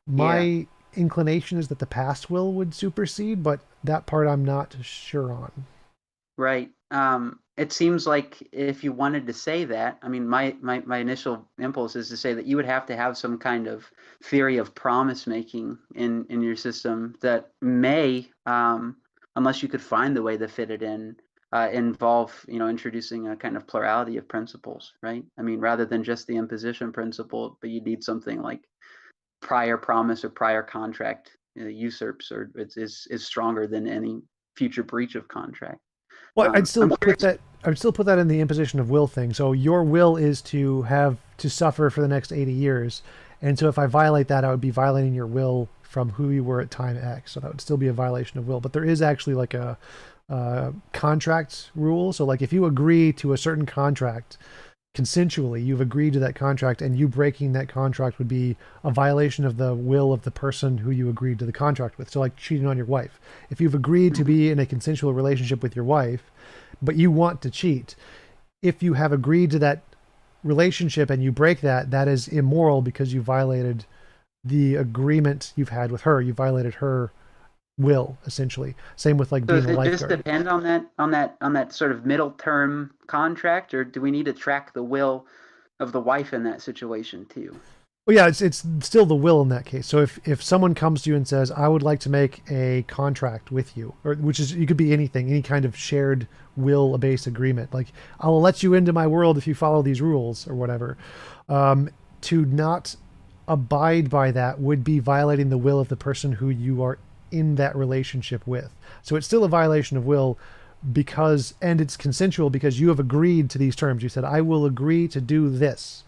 A: My inclination is that the past will would supersede, but that part I'm not sure on.
C: Right. It seems like if you wanted to say that, I mean, my initial impulse is to say that you would have to have some kind of theory of promise making in your system that may, unless you could find the way to fit it in, involve, introducing a kind of plurality of principles, right? I mean, rather than just the imposition principle, but you need something like prior promise or prior contract usurps, or is stronger than any future breach of contract.
A: Well, I'd still put that in the imposition of will thing. So your will is to have to suffer for the next 80 years. And so if I violate that, I would be violating your will from who you were at time X. So that would still be a violation of will. But there is actually like a contract rule. So like if you agree to a certain contract consensually, you've agreed to that contract, and you breaking that contract would be a violation of the will of the person who you agreed to the contract with. So like cheating on your wife. If you've agreed to be in a consensual relationship with your wife, but you want to cheat, if you have agreed to that relationship and you break that, that is immoral because you violated the agreement you've had with her. You violated her will, essentially. Same with like being a lifeguard.
C: Does it just depend on that sort of middle term contract, or do we need to track the will of the wife in that situation too?
A: Well, yeah, it's still the will in that case. So if someone comes to you and says, I would like to make a contract with you, or which is, you could be anything, any kind of shared will-based agreement, like I'll let you into my world if you follow these rules or whatever, to not abide by that would be violating the will of the person who you are in that relationship with. So it's still a violation of will and it's consensual because you have agreed to these terms. You said, I will agree to do this.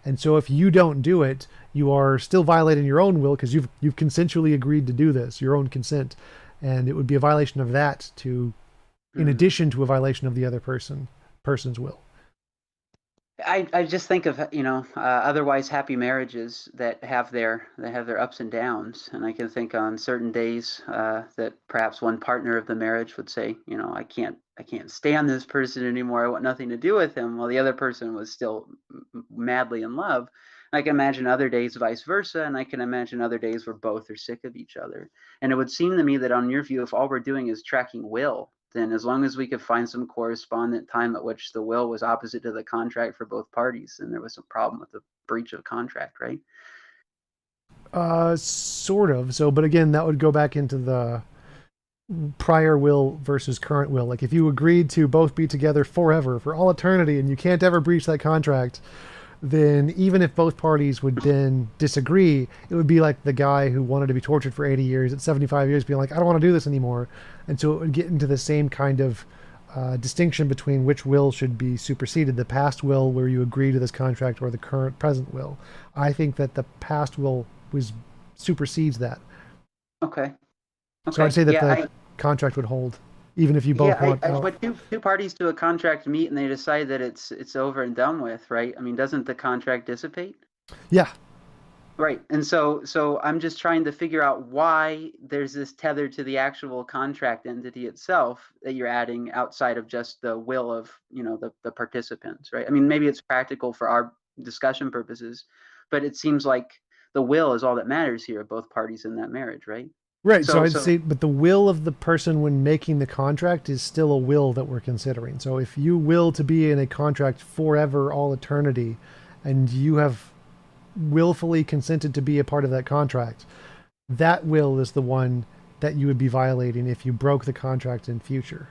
A: And so if you don't do it, you are still violating your own will because you've consensually agreed to do this, your own consent. And it would be a violation of that in addition to a violation of the other person's will.
C: I just think of otherwise happy marriages that have their ups and downs, and I can think on certain days that perhaps one partner of the marriage would say, I can't stand this person anymore. I want nothing to do with him, while the other person was still madly in love. I can imagine other days vice versa, and I can imagine other days where both are sick of each other. And it would seem to me that on your view, if all we're doing is tracking will, then as long as we could find some correspondent time at which the will was opposite to the contract for both parties, then there was some problem with the breach of contract, right?
A: Sort of. So, but again, that would go back into prior will versus current will. Like if you agreed to both be together forever, for all eternity, and you can't ever breach that contract, then even if both parties would then disagree, it would be like the guy who wanted to be tortured for 80 years at 75 years being like, I don't want to do this anymore. And so it would get into the same kind of distinction between which will should be superseded, the past will where you agree to this contract or the current present will. I think that the past will supersedes that.
C: Okay.
A: So I'd
C: Okay.
A: say that
C: Yeah.
A: the contract would hold, even if you both want out.
C: But two parties to a contract meet and they decide that it's over and done with, right? I mean, doesn't the contract dissipate?
A: Yeah.
C: Right. And so I'm just trying to figure out why there's this tether to the actual contract entity itself that you're adding outside of just the will of, the participants, right? I mean, maybe it's practical for our discussion purposes, but it seems like the will is all that matters here of both parties in that marriage, right?
A: Right. So
C: So
A: I'd say, but the will of the person when making the contract is still a will that we're considering. So if you will to be in a contract forever, all eternity, and you have willfully consented to be a part of that contract, that will is the one that you would be violating if you broke the contract in future.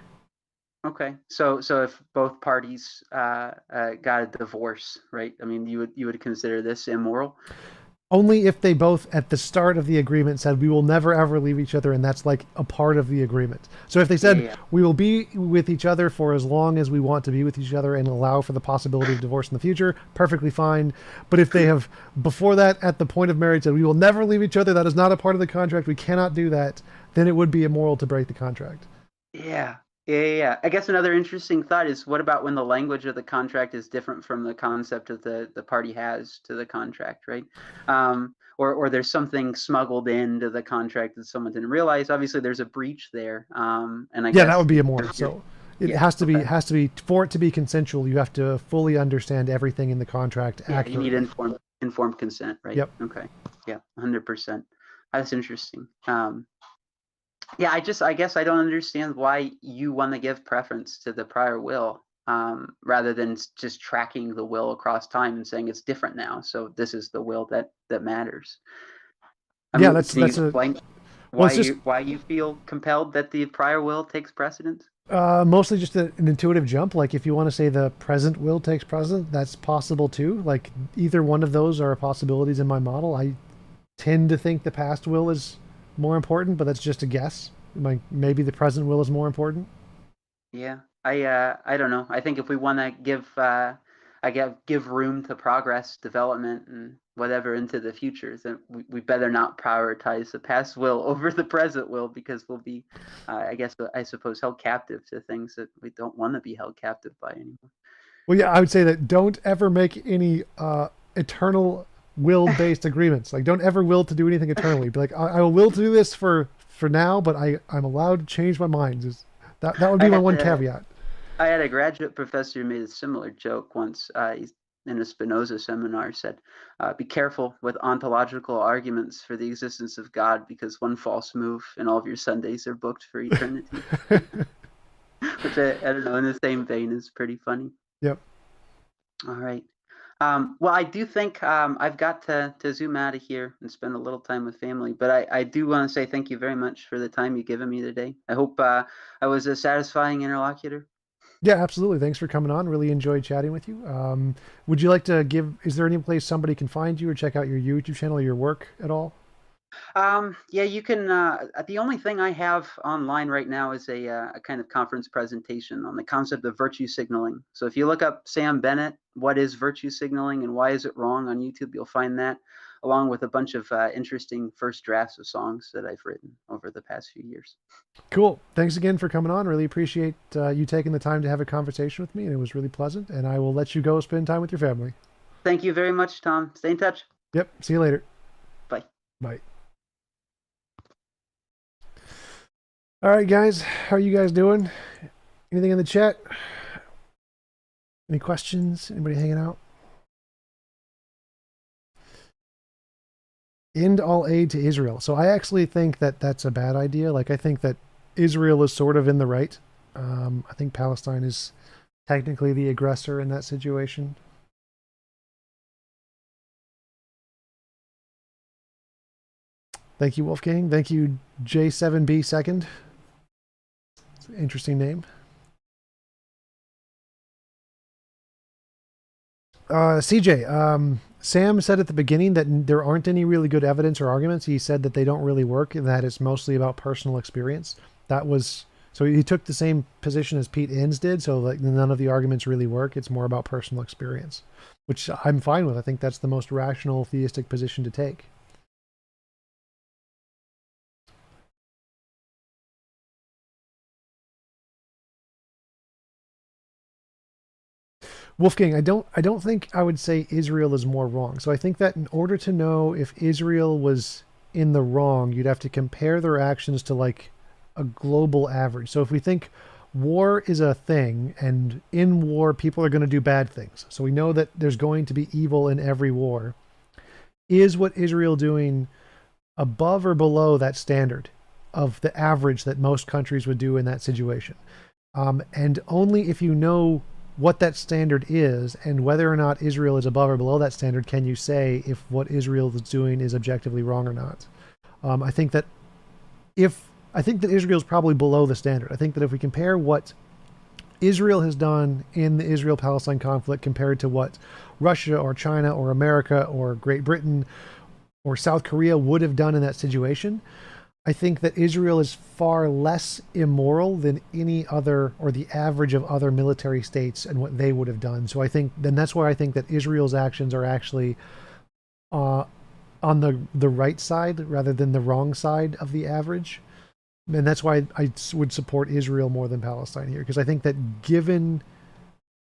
C: okay. So if both parties got a divorce, right? I mean, you would consider this immoral?
A: Only if they both at the start of the agreement said we will never ever leave each other, and that's like a part of the agreement. So if they said we will be with each other for as long as we want to be with each other and allow for the possibility of divorce in the future, perfectly fine. But if they have before that at the point of marriage said we will never leave each other, that is not a part of the contract, we cannot do that, then it would be immoral to break the contract.
C: Yeah. Yeah. I guess another interesting thought is, what about when the language of the contract is different from the concept of the party has to the contract, right? Or there's something smuggled into the contract that someone didn't realize. Obviously, there's a breach there. And I guess
A: that would be immoral. So it has to be for it to be consensual. You have to fully understand everything in the contract accurately.
C: You need informed consent, right?
A: Yep.
C: Okay. Yeah, 100%. That's interesting. Yeah, I guess I don't understand why you want to give preference to the prior will, rather than just tracking the will across time and saying it's different now. So this is the will that matters.
A: Can you
C: explain why you feel compelled that the prior will takes precedence?
A: Mostly just an intuitive jump. Like if you want to say the present will takes precedent, that's possible too. Like either one of those are possibilities in my model. I tend to think the past will is more important, but that's just a guess. Maybe the present will is more important.
C: Yeah, I don't know. I think if we want to give room to progress, development, and whatever into the future, then we better not prioritize the past will over the present will, because we'll be, I suppose, held captive to things that we don't want to be held captive by anymore.
A: Well, yeah, I would say that don't ever make any eternal will-based agreements. Like, don't ever will to do anything eternally. Be like, I will to do this for now, but I'm allowed to change my mind. That would be my one caveat.
C: I had a graduate professor who made a similar joke once. He's in a Spinoza seminar said, be careful with ontological arguments for the existence of God, because one false move and all of your Sundays are booked for eternity. Which I don't know, in the same vein, is pretty funny.
A: Yep.
C: All right. Well, I do think I've got to zoom out of here and spend a little time with family, but I do want to say thank you very much for the time you've given me today. I hope I was a satisfying interlocutor.
A: Yeah, absolutely. Thanks for coming on. Really enjoyed chatting with you. Would you like to is there any place somebody can find you or check out your YouTube channel or your work at all?
C: Yeah, you can. The only thing I have online right now is a kind of conference presentation on the concept of virtue signaling. So if you look up Sam Bennett, what is virtue signaling and why is it wrong on YouTube, you'll find that, along with a bunch of interesting first drafts of songs that I've written over the past few years.
A: Cool. Thanks again for coming on. Really appreciate you taking the time to have a conversation with me, and it was really pleasant. And I will let you go spend time with your family.
C: Thank you very much, Tom. Stay in touch.
A: Yep. See you later.
C: Bye.
A: Bye. All right, guys. How are you guys doing? Anything in the chat? Any questions? Anybody hanging out? End all aid to Israel. So I actually think that that's a bad idea. Like, I think that Israel is sort of in the right. I think Palestine is technically the aggressor in that situation. Thank you, Wolfgang. Thank you, J7B second. It's an interesting name. CJ, Sam said at the beginning that there aren't any really good evidence or arguments. He said that they don't really work and that it's mostly about personal experience. That was, so he took the same position as Pete Innes did. So like none of the arguments really work. It's more about personal experience, which I'm fine with. I think that's the most rational theistic position to take. Wolfgang, I don't think I would say Israel is more wrong. So I think that in order to know if Israel was in the wrong, you'd have to compare their actions to like a global average. So if we think war is a thing and in war people are going to do bad things. So we know that there's going to be evil in every war. Is what Israel doing above or below that standard of the average that most countries would do in that situation? And only if you know what that standard is and whether or not Israel is above or below that standard can you say if what Israel is doing is objectively wrong or not. I think that Israel is probably below the standard. I think that if we compare what Israel has done in the Israel-Palestine conflict compared to what Russia or China or America or Great Britain or South Korea would have done in that situation, I think that Israel is far less immoral than any other or the average of other military states and what they would have done. So I think then that's why I think that Israel's actions are actually on the right side rather than the wrong side of the average. And that's why I would support Israel more than Palestine here, because I think that given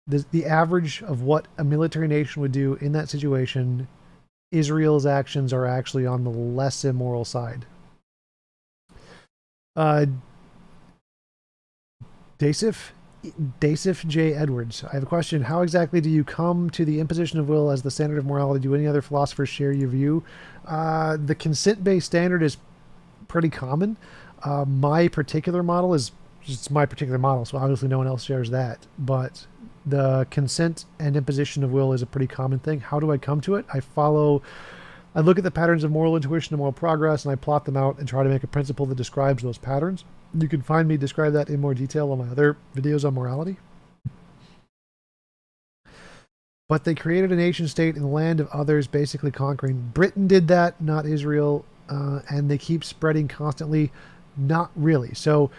A: the average of what a military nation would do in that situation, Israel's actions are actually on the less immoral side. Dasif J. Edwards. I have a question. How exactly do you come to the imposition of will as the standard of morality? Do any other philosophers share your view? The consent-based standard is pretty common. My particular model is just my particular model, so obviously no one else shares that. But the consent and imposition of will is a pretty common thing. How do I come to it? I look at the patterns of moral intuition and moral progress, and I plot them out and try to make a principle that describes those patterns. You can find me describe that in more detail on my other videos on morality. But they created a nation state in the land of others, basically conquering. Britain did that, not Israel, and they keep spreading constantly. Not really. So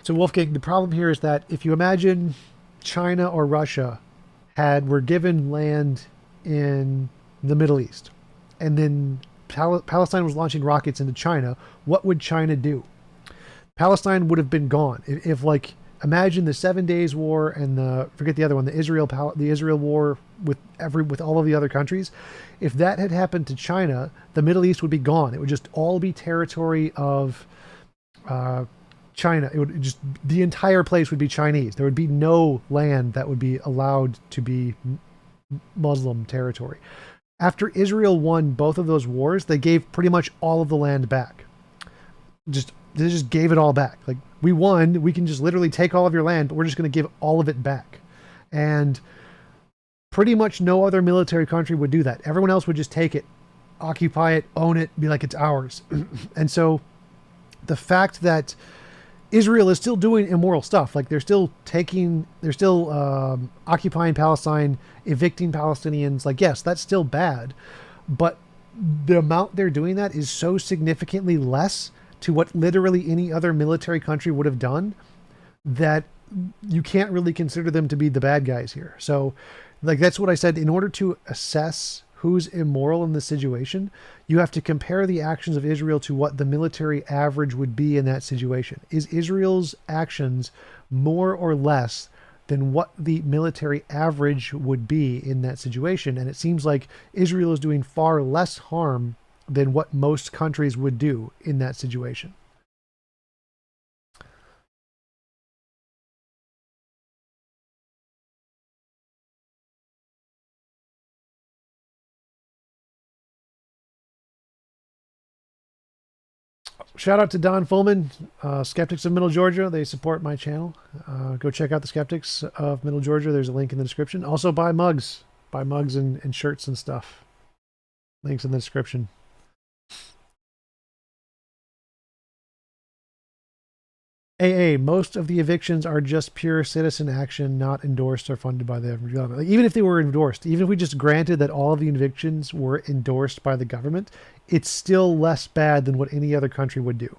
A: Wolfgang, the problem here is that if you imagine China or Russia were given land in the Middle East, and then Palestine was launching rockets into China, what would China do? Palestine would have been gone. If like, imagine the 7 Days War and forget the other one, the Israel War with all of the other countries. If that had happened to China, the Middle East would be gone. It would just all be territory of China. It would just, the entire place would be Chinese. There would be no land that would be allowed to be Muslim territory. After Israel won both of those wars, they gave pretty much all of the land back. They just gave it all back. Like, we won, we can just literally take all of your land, but we're just going to give all of it back. And pretty much no other military country would do that. Everyone else would just take it, occupy it, own it, be like it's ours. And so the fact that Israel is still doing immoral stuff, like they're still occupying Palestine, evicting Palestinians, like, yes, that's still bad, but the amount they're doing that is so significantly less to what literally any other military country would have done that you can't really consider them to be the bad guys here. So like, that's what I said. In order to assess who's immoral in this situation, you have to compare the actions of Israel to what the military average would be in that situation. Is Israel's actions more or less than what the military average would be in that situation? And it seems like Israel is doing far less harm than what most countries would do in that situation. Shout out to Don Fullman, Skeptics of Middle Georgia. They support my channel. Go check out the Skeptics of Middle Georgia. There's a link in the description. Also buy mugs. Buy mugs and shirts and stuff. Links in the description. AA, most of the evictions are just pure citizen action, not endorsed or funded by the government. Like, even if they were endorsed, even if we just granted that all of the evictions were endorsed by the government, it's still less bad than what any other country would do.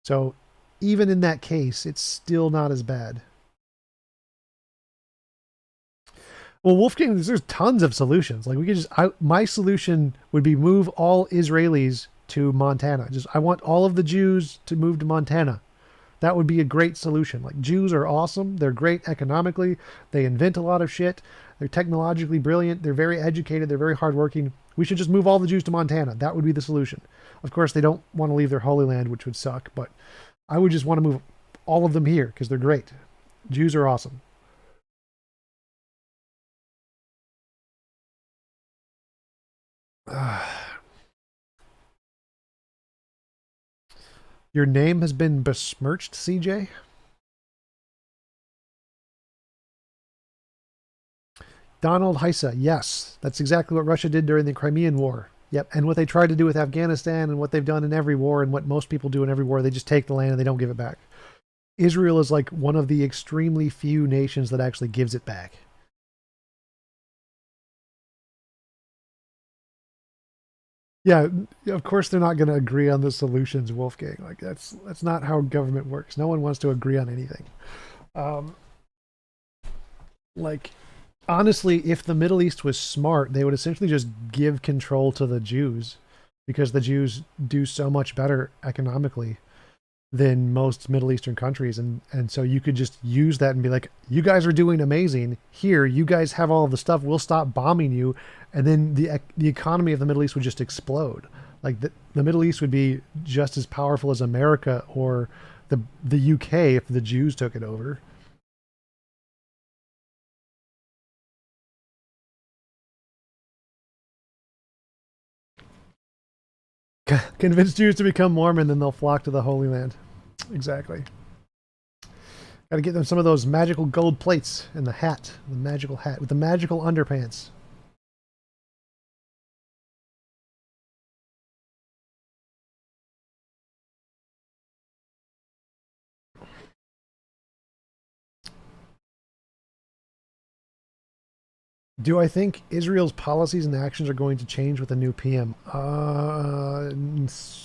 A: So even in that case, it's still not as bad. Well, Wolfgang, there's tons of solutions. Like we could just, my solution would be move all Israelis to Montana. I want all of the Jews to move to Montana. That would be a great solution. Like, Jews are awesome. They're great economically. They invent a lot of shit. They're technologically brilliant. They're very educated. They're very hardworking. We should just move all the Jews to Montana. That would be the solution. Of course, they don't want to leave their Holy Land, which would suck, but I would just want to move all of them here because they're great. Jews are awesome. Your name has been besmirched, CJ? Donald Heisa, yes. That's exactly what Russia did during the Crimean War. Yep, and what they tried to do with Afghanistan and what they've done in every war and what most people do in every war, they just take the land and they don't give it back. Israel is like one of the extremely few nations that actually gives it back. Yeah, of course they're not going to agree on the solutions, Wolfgang. Like that's not how government works. No one wants to agree on anything. Like honestly, if the Middle East was smart, they would essentially just give control to the Jews because the Jews do so much better economically than most Middle Eastern countries. And so you could just use that and be like, you guys are doing amazing. Here, you guys have all of the stuff. We'll stop bombing you. And then the economy of the Middle East would just explode. Like the Middle East would be just as powerful as America or the UK if the Jews took it over. Convince Jews to become Mormon, then they'll flock to the Holy Land. Exactly. Got to get them some of those magical gold plates and the hat, the magical hat with the magical underpants. Do I think Israel's policies and actions are going to change with the new PM?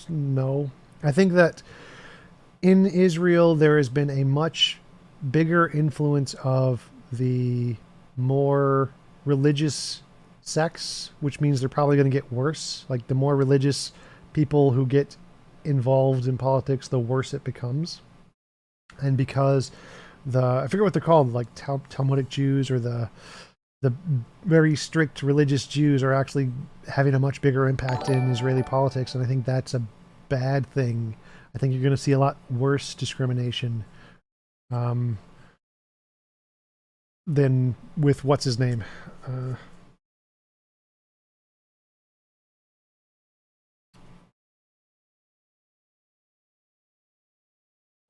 A: No. I think that in Israel there has been a much bigger influence of the more religious sects, which means they're probably going to get worse. Like the more religious people who get involved in politics, the worse it becomes. And because I forget what they're called, like Talmudic Jews or the very strict religious Jews are actually having a much bigger impact in Israeli politics, and I think that's a bad thing. I think you're going to see a lot worse discrimination than with what's his name.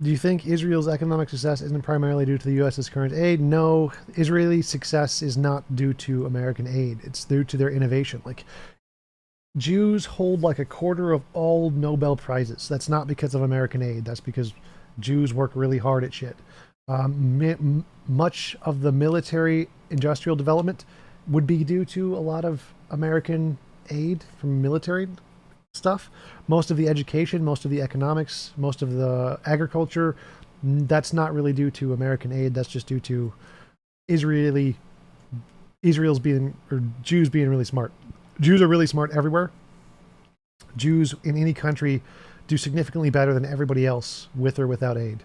A: Do you think Israel's economic success isn't primarily due to the U.S.'s current aid? No, Israeli success is not due to American aid. It's due to their innovation. Like, Jews hold like a quarter of all Nobel Prizes. That's not because of American aid. That's because Jews work really hard at shit. Much of the military industrial development would be due to a lot of American aid from military stuff. Most of the education, most of the economics, most of the agriculture, that's not really due to American aid. That's just due to Israel's being, or Jews being really smart. Jews are really smart everywhere. Jews in any country do significantly better than everybody else with or without aid.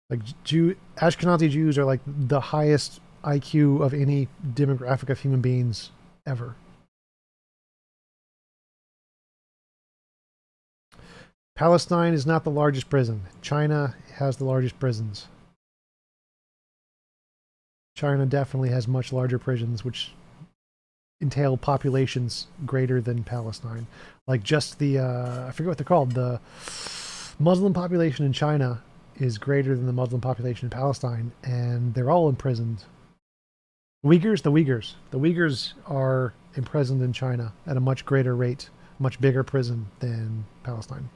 A: Like Ashkenazi Jews are like the highest IQ of any demographic of human beings ever. Palestine is not the largest prison. China has the largest prisons. China definitely has much larger prisons, which entail populations greater than Palestine. Like just the, I forget what they're called, the Muslim population in China is greater than the Muslim population in Palestine, and they're all imprisoned. The Uyghurs are imprisoned in China at a much greater rate, much bigger prison than Palestine.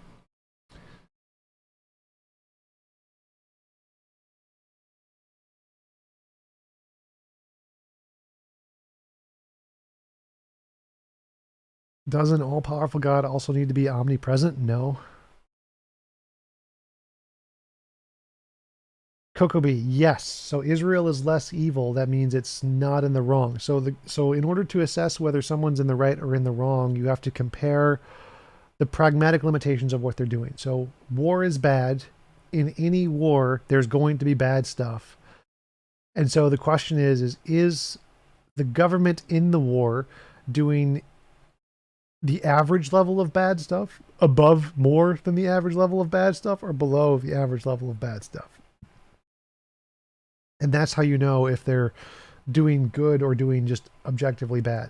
A: Doesn't all-powerful God also need to be omnipresent? No. Kokobi, yes. So Israel is less evil. That means it's not in the wrong. So in order to assess whether someone's in the right or in the wrong, you have to compare the pragmatic limitations of what they're doing. So war is bad. In any war, there's going to be bad stuff. And so the question is the government in the war doing the average level of bad stuff above more than the average level of bad stuff or below the average level of bad stuff? And that's how you know if they're doing good or doing just objectively bad.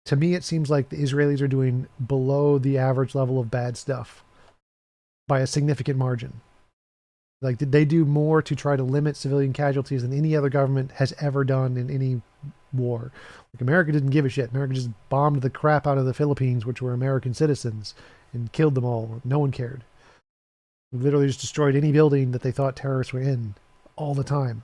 A: To me, it seems like the Israelis are doing below the average level of bad stuff by a significant margin. Like, did they do more to try to limit civilian casualties than any other government has ever done in any war? Like, America didn't give a shit. America just bombed the crap out of the Philippines, which were American citizens, and killed them all. No one cared. We literally just destroyed any building that they thought terrorists were in all the time.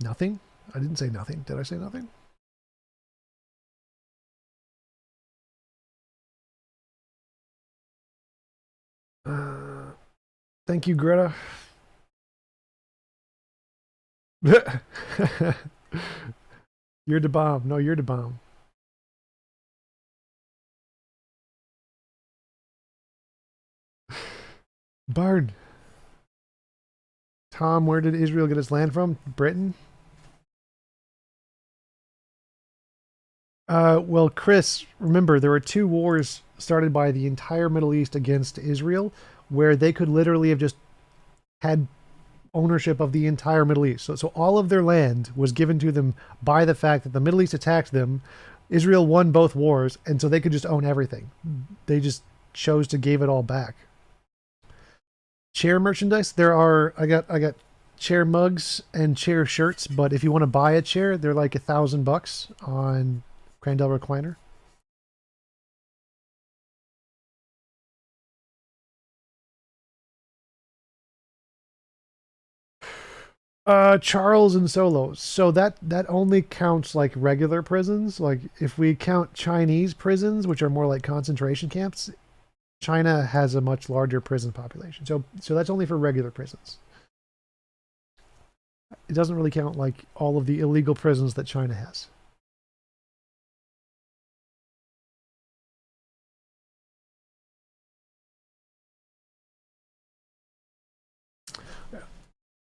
A: Nothing? I didn't say nothing. Did I say nothing? Thank you, Greta. You're the bomb. No, you're the bomb. Barn. Tom, where did Israel get its land from? Britain? Well, Chris, remember, there were 2 wars started by the entire Middle East against Israel, where they could literally have just had ownership of the entire Middle East. So all of their land was given to them by the fact that the Middle East attacked them. Israel won both wars, and so they could just own everything. They just chose to give it all back. Chair merchandise, I got chair mugs and chair shirts, but if you want to buy a chair, they're like $1,000 on Crandall Recliner. Charles and Solo. So that only counts like regular prisons. Like if we count Chinese prisons, which are more like concentration camps, China has a much larger prison population. So that's only for regular prisons. It doesn't really count like all of the illegal prisons that China has.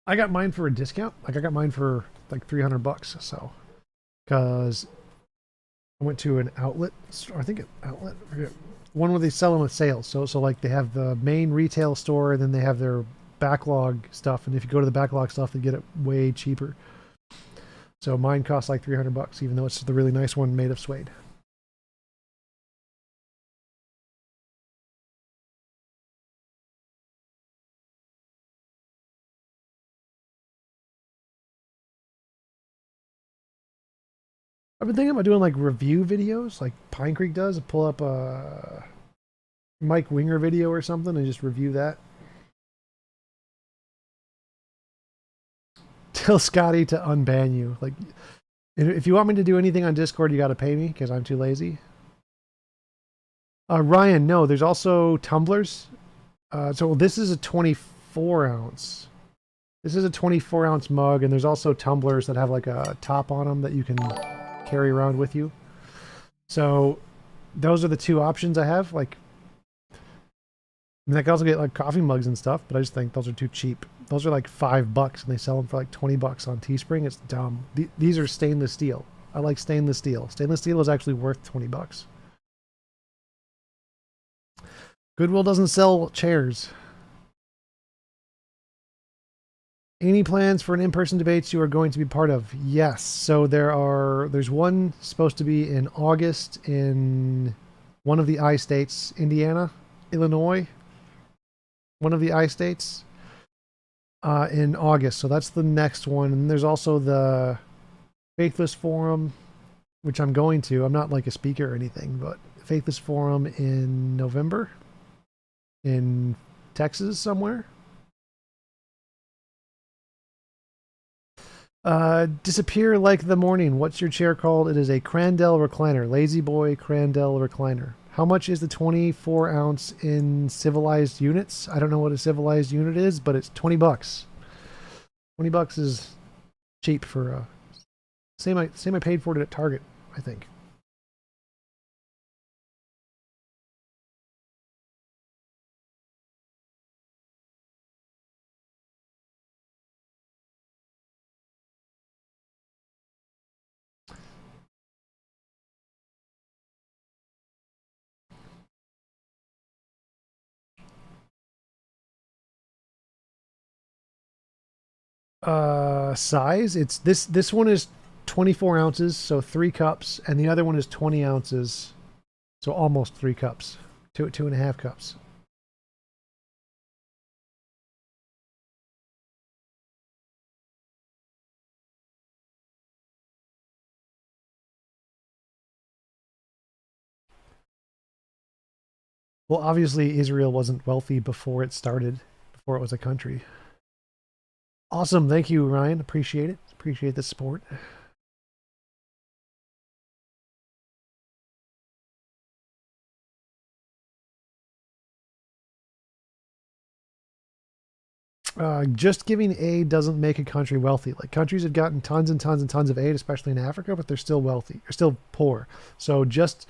A: I got mine for a discount. Like I got mine for like $300. So, because I went to an outlet store, I think an outlet, I forget, one where they sell them with sales. So like they have the main retail store, and then they have their backlog stuff. And if you go to the backlog stuff, they get it way cheaper. So mine costs like $300, even though it's the really nice one made of suede. I've been thinking about doing like review videos, like Pine Creek does. Pull up a Mike Winger video or something and just review that. Tell Scotty to unban you. Like, if you want me to do anything on Discord, you got to pay me because I'm too lazy. Ryan, no, there's also tumblers. So this is a 24 ounce. This is a 24 ounce mug, and there's also tumblers that have like a top on them that you can carry around with you. So those are the 2 options I have. Like, I mean, I can also get like coffee mugs and stuff, but I just think those are too cheap. Those are like $5, and they sell them for like $20 on Teespring. It's dumb. These are stainless steel. I like stainless steel. Stainless steel is actually worth $20. Goodwill doesn't sell chairs. Any plans for an in-person debates you are going to be part of? Yes. So there's one supposed to be in August in one of the I states, Indiana, Illinois, one of the I states, in August. So that's the next one. And there's also the Faithless Forum, which I'm going to. I'm not like a speaker or anything, but Faithless Forum in November in Texas somewhere. Disappear like the morning. What's your chair called? It is a Crandell recliner. Lazy Boy Crandell recliner. How much is the 24 ounce in civilized units? I don't know what a civilized unit is, but it's $20. $20 is cheap for same I paid for it at Target, I think. Size, it's this one is 24 ounces, so 3 cups, and the other one is 20 ounces, so almost 3 cups, 2.5 cups. Well, obviously Israel wasn't wealthy before it started, before it was a country. Awesome, thank you, Ryan. Appreciate it. Appreciate the support. Just giving aid doesn't make a country wealthy. Like, countries have gotten tons and tons and tons of aid, especially in Africa, but they're still wealthy. They're still poor. So just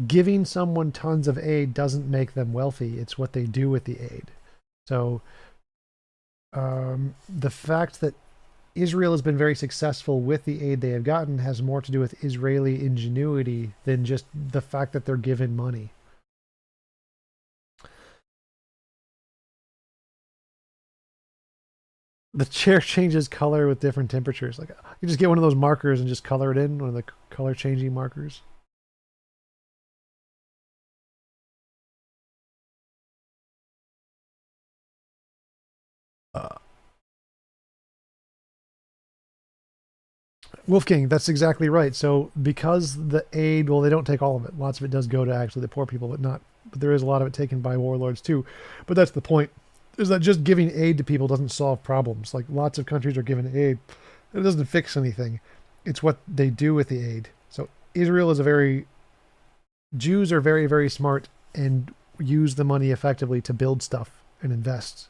A: giving someone tons of aid doesn't make them wealthy. It's what they do with the aid. So the fact that Israel has been very successful with the aid they have gotten has more to do with Israeli ingenuity than just the fact that they're given money. The chair changes color with different temperatures. Like, you just get one of those markers and just color it in, one of the color changing markers. Wolfgang, that's exactly right. So because the aid, well, they don't take all of it. Lots of it does go to actually the poor people, but there is a lot of it taken by warlords too. But that's the point, is that just giving aid to people doesn't solve problems. Like, lots of countries are given aid. It doesn't fix anything. It's what they do with the aid. So Israel is Jews are very, very smart and use the money effectively to build stuff and invest.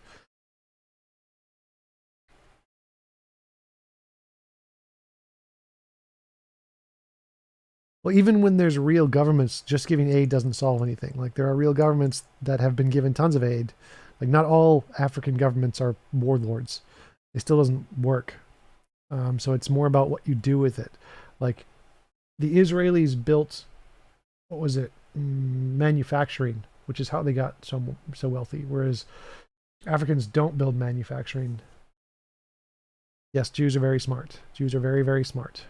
A: Well, even when there's real governments, just giving aid doesn't solve anything. Like, there are real governments that have been given tons of aid. Like, not all African governments are warlords. It still doesn't work. So it's more about what you do with it. Like, the Israelis built, what was it, manufacturing, which is how they got so wealthy. Whereas Africans don't build manufacturing. Yes, Jews are very smart. Jews are very, very smart.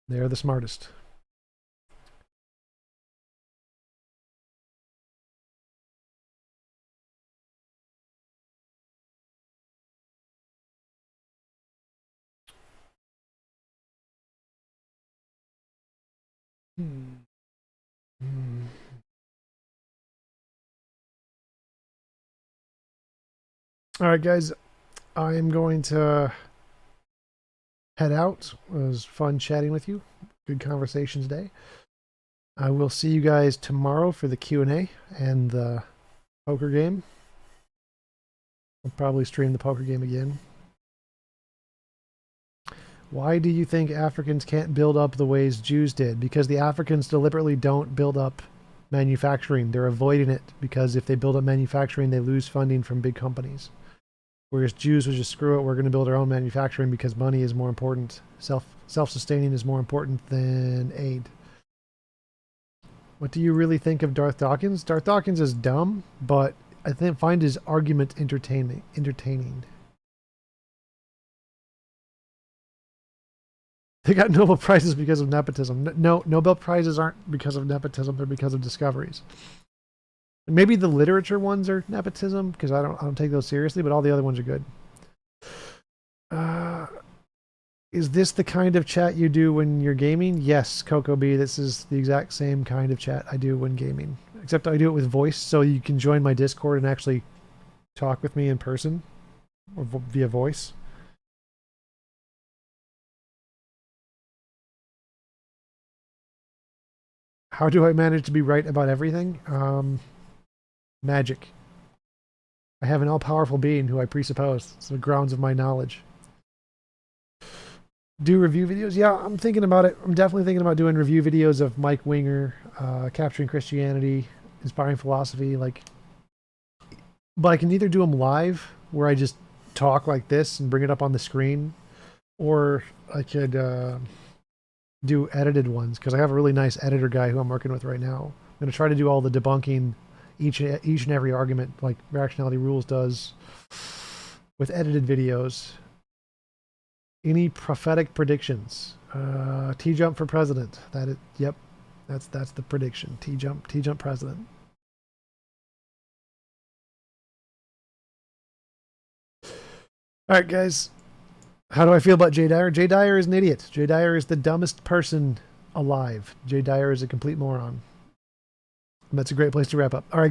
A: They are the smartest. All right, guys, I am going to head out. It was fun chatting with you. Good conversation today. I will see you guys tomorrow for the Q&A and the poker game. I'll probably stream the poker game again. Why do you think Africans can't build up the ways Jews did? Because the Africans deliberately don't build up manufacturing. They're avoiding it because if they build up manufacturing, they lose funding from big companies. Whereas Jews would just, screw it, we're going to build our own manufacturing because money is more important. Self-sustaining is more important than aid. What do you really think of Darth Dawkins? Darth Dawkins is dumb, but I find his argument entertaining. They got Nobel Prizes because of nepotism. No, Nobel Prizes aren't because of nepotism, they're because of discoveries. Maybe the literature ones are nepotism, because I don't take those seriously, but all the other ones are good. Is this the kind of chat you do when you're gaming? Yes, Coco B, this is the exact same kind of chat I do when gaming. Except I do it with voice, so you can join my Discord and actually talk with me in person, or via voice. How do I manage to be right about everything? Magic. I have an all-powerful being who I presuppose. It's the grounds of my knowledge. Do review videos? Yeah, I'm thinking about it. I'm definitely thinking about doing review videos of Mike Winger, Capturing Christianity, Inspiring Philosophy. But I can either do them live, where I just talk like this and bring it up on the screen, or I could do edited ones, because I have a really nice editor guy who I'm working with right now. I'm going to try to do all the debunking, each and every argument, like Rationality Rules does, with edited videos. Any prophetic predictions? TJump for president. Yep, that's the prediction. TJump president. All right, guys. How do I feel about Jay Dyer? Jay Dyer is an idiot. Jay Dyer is the dumbest person alive. Jay Dyer is a complete moron. And that's a great place to wrap up. All right.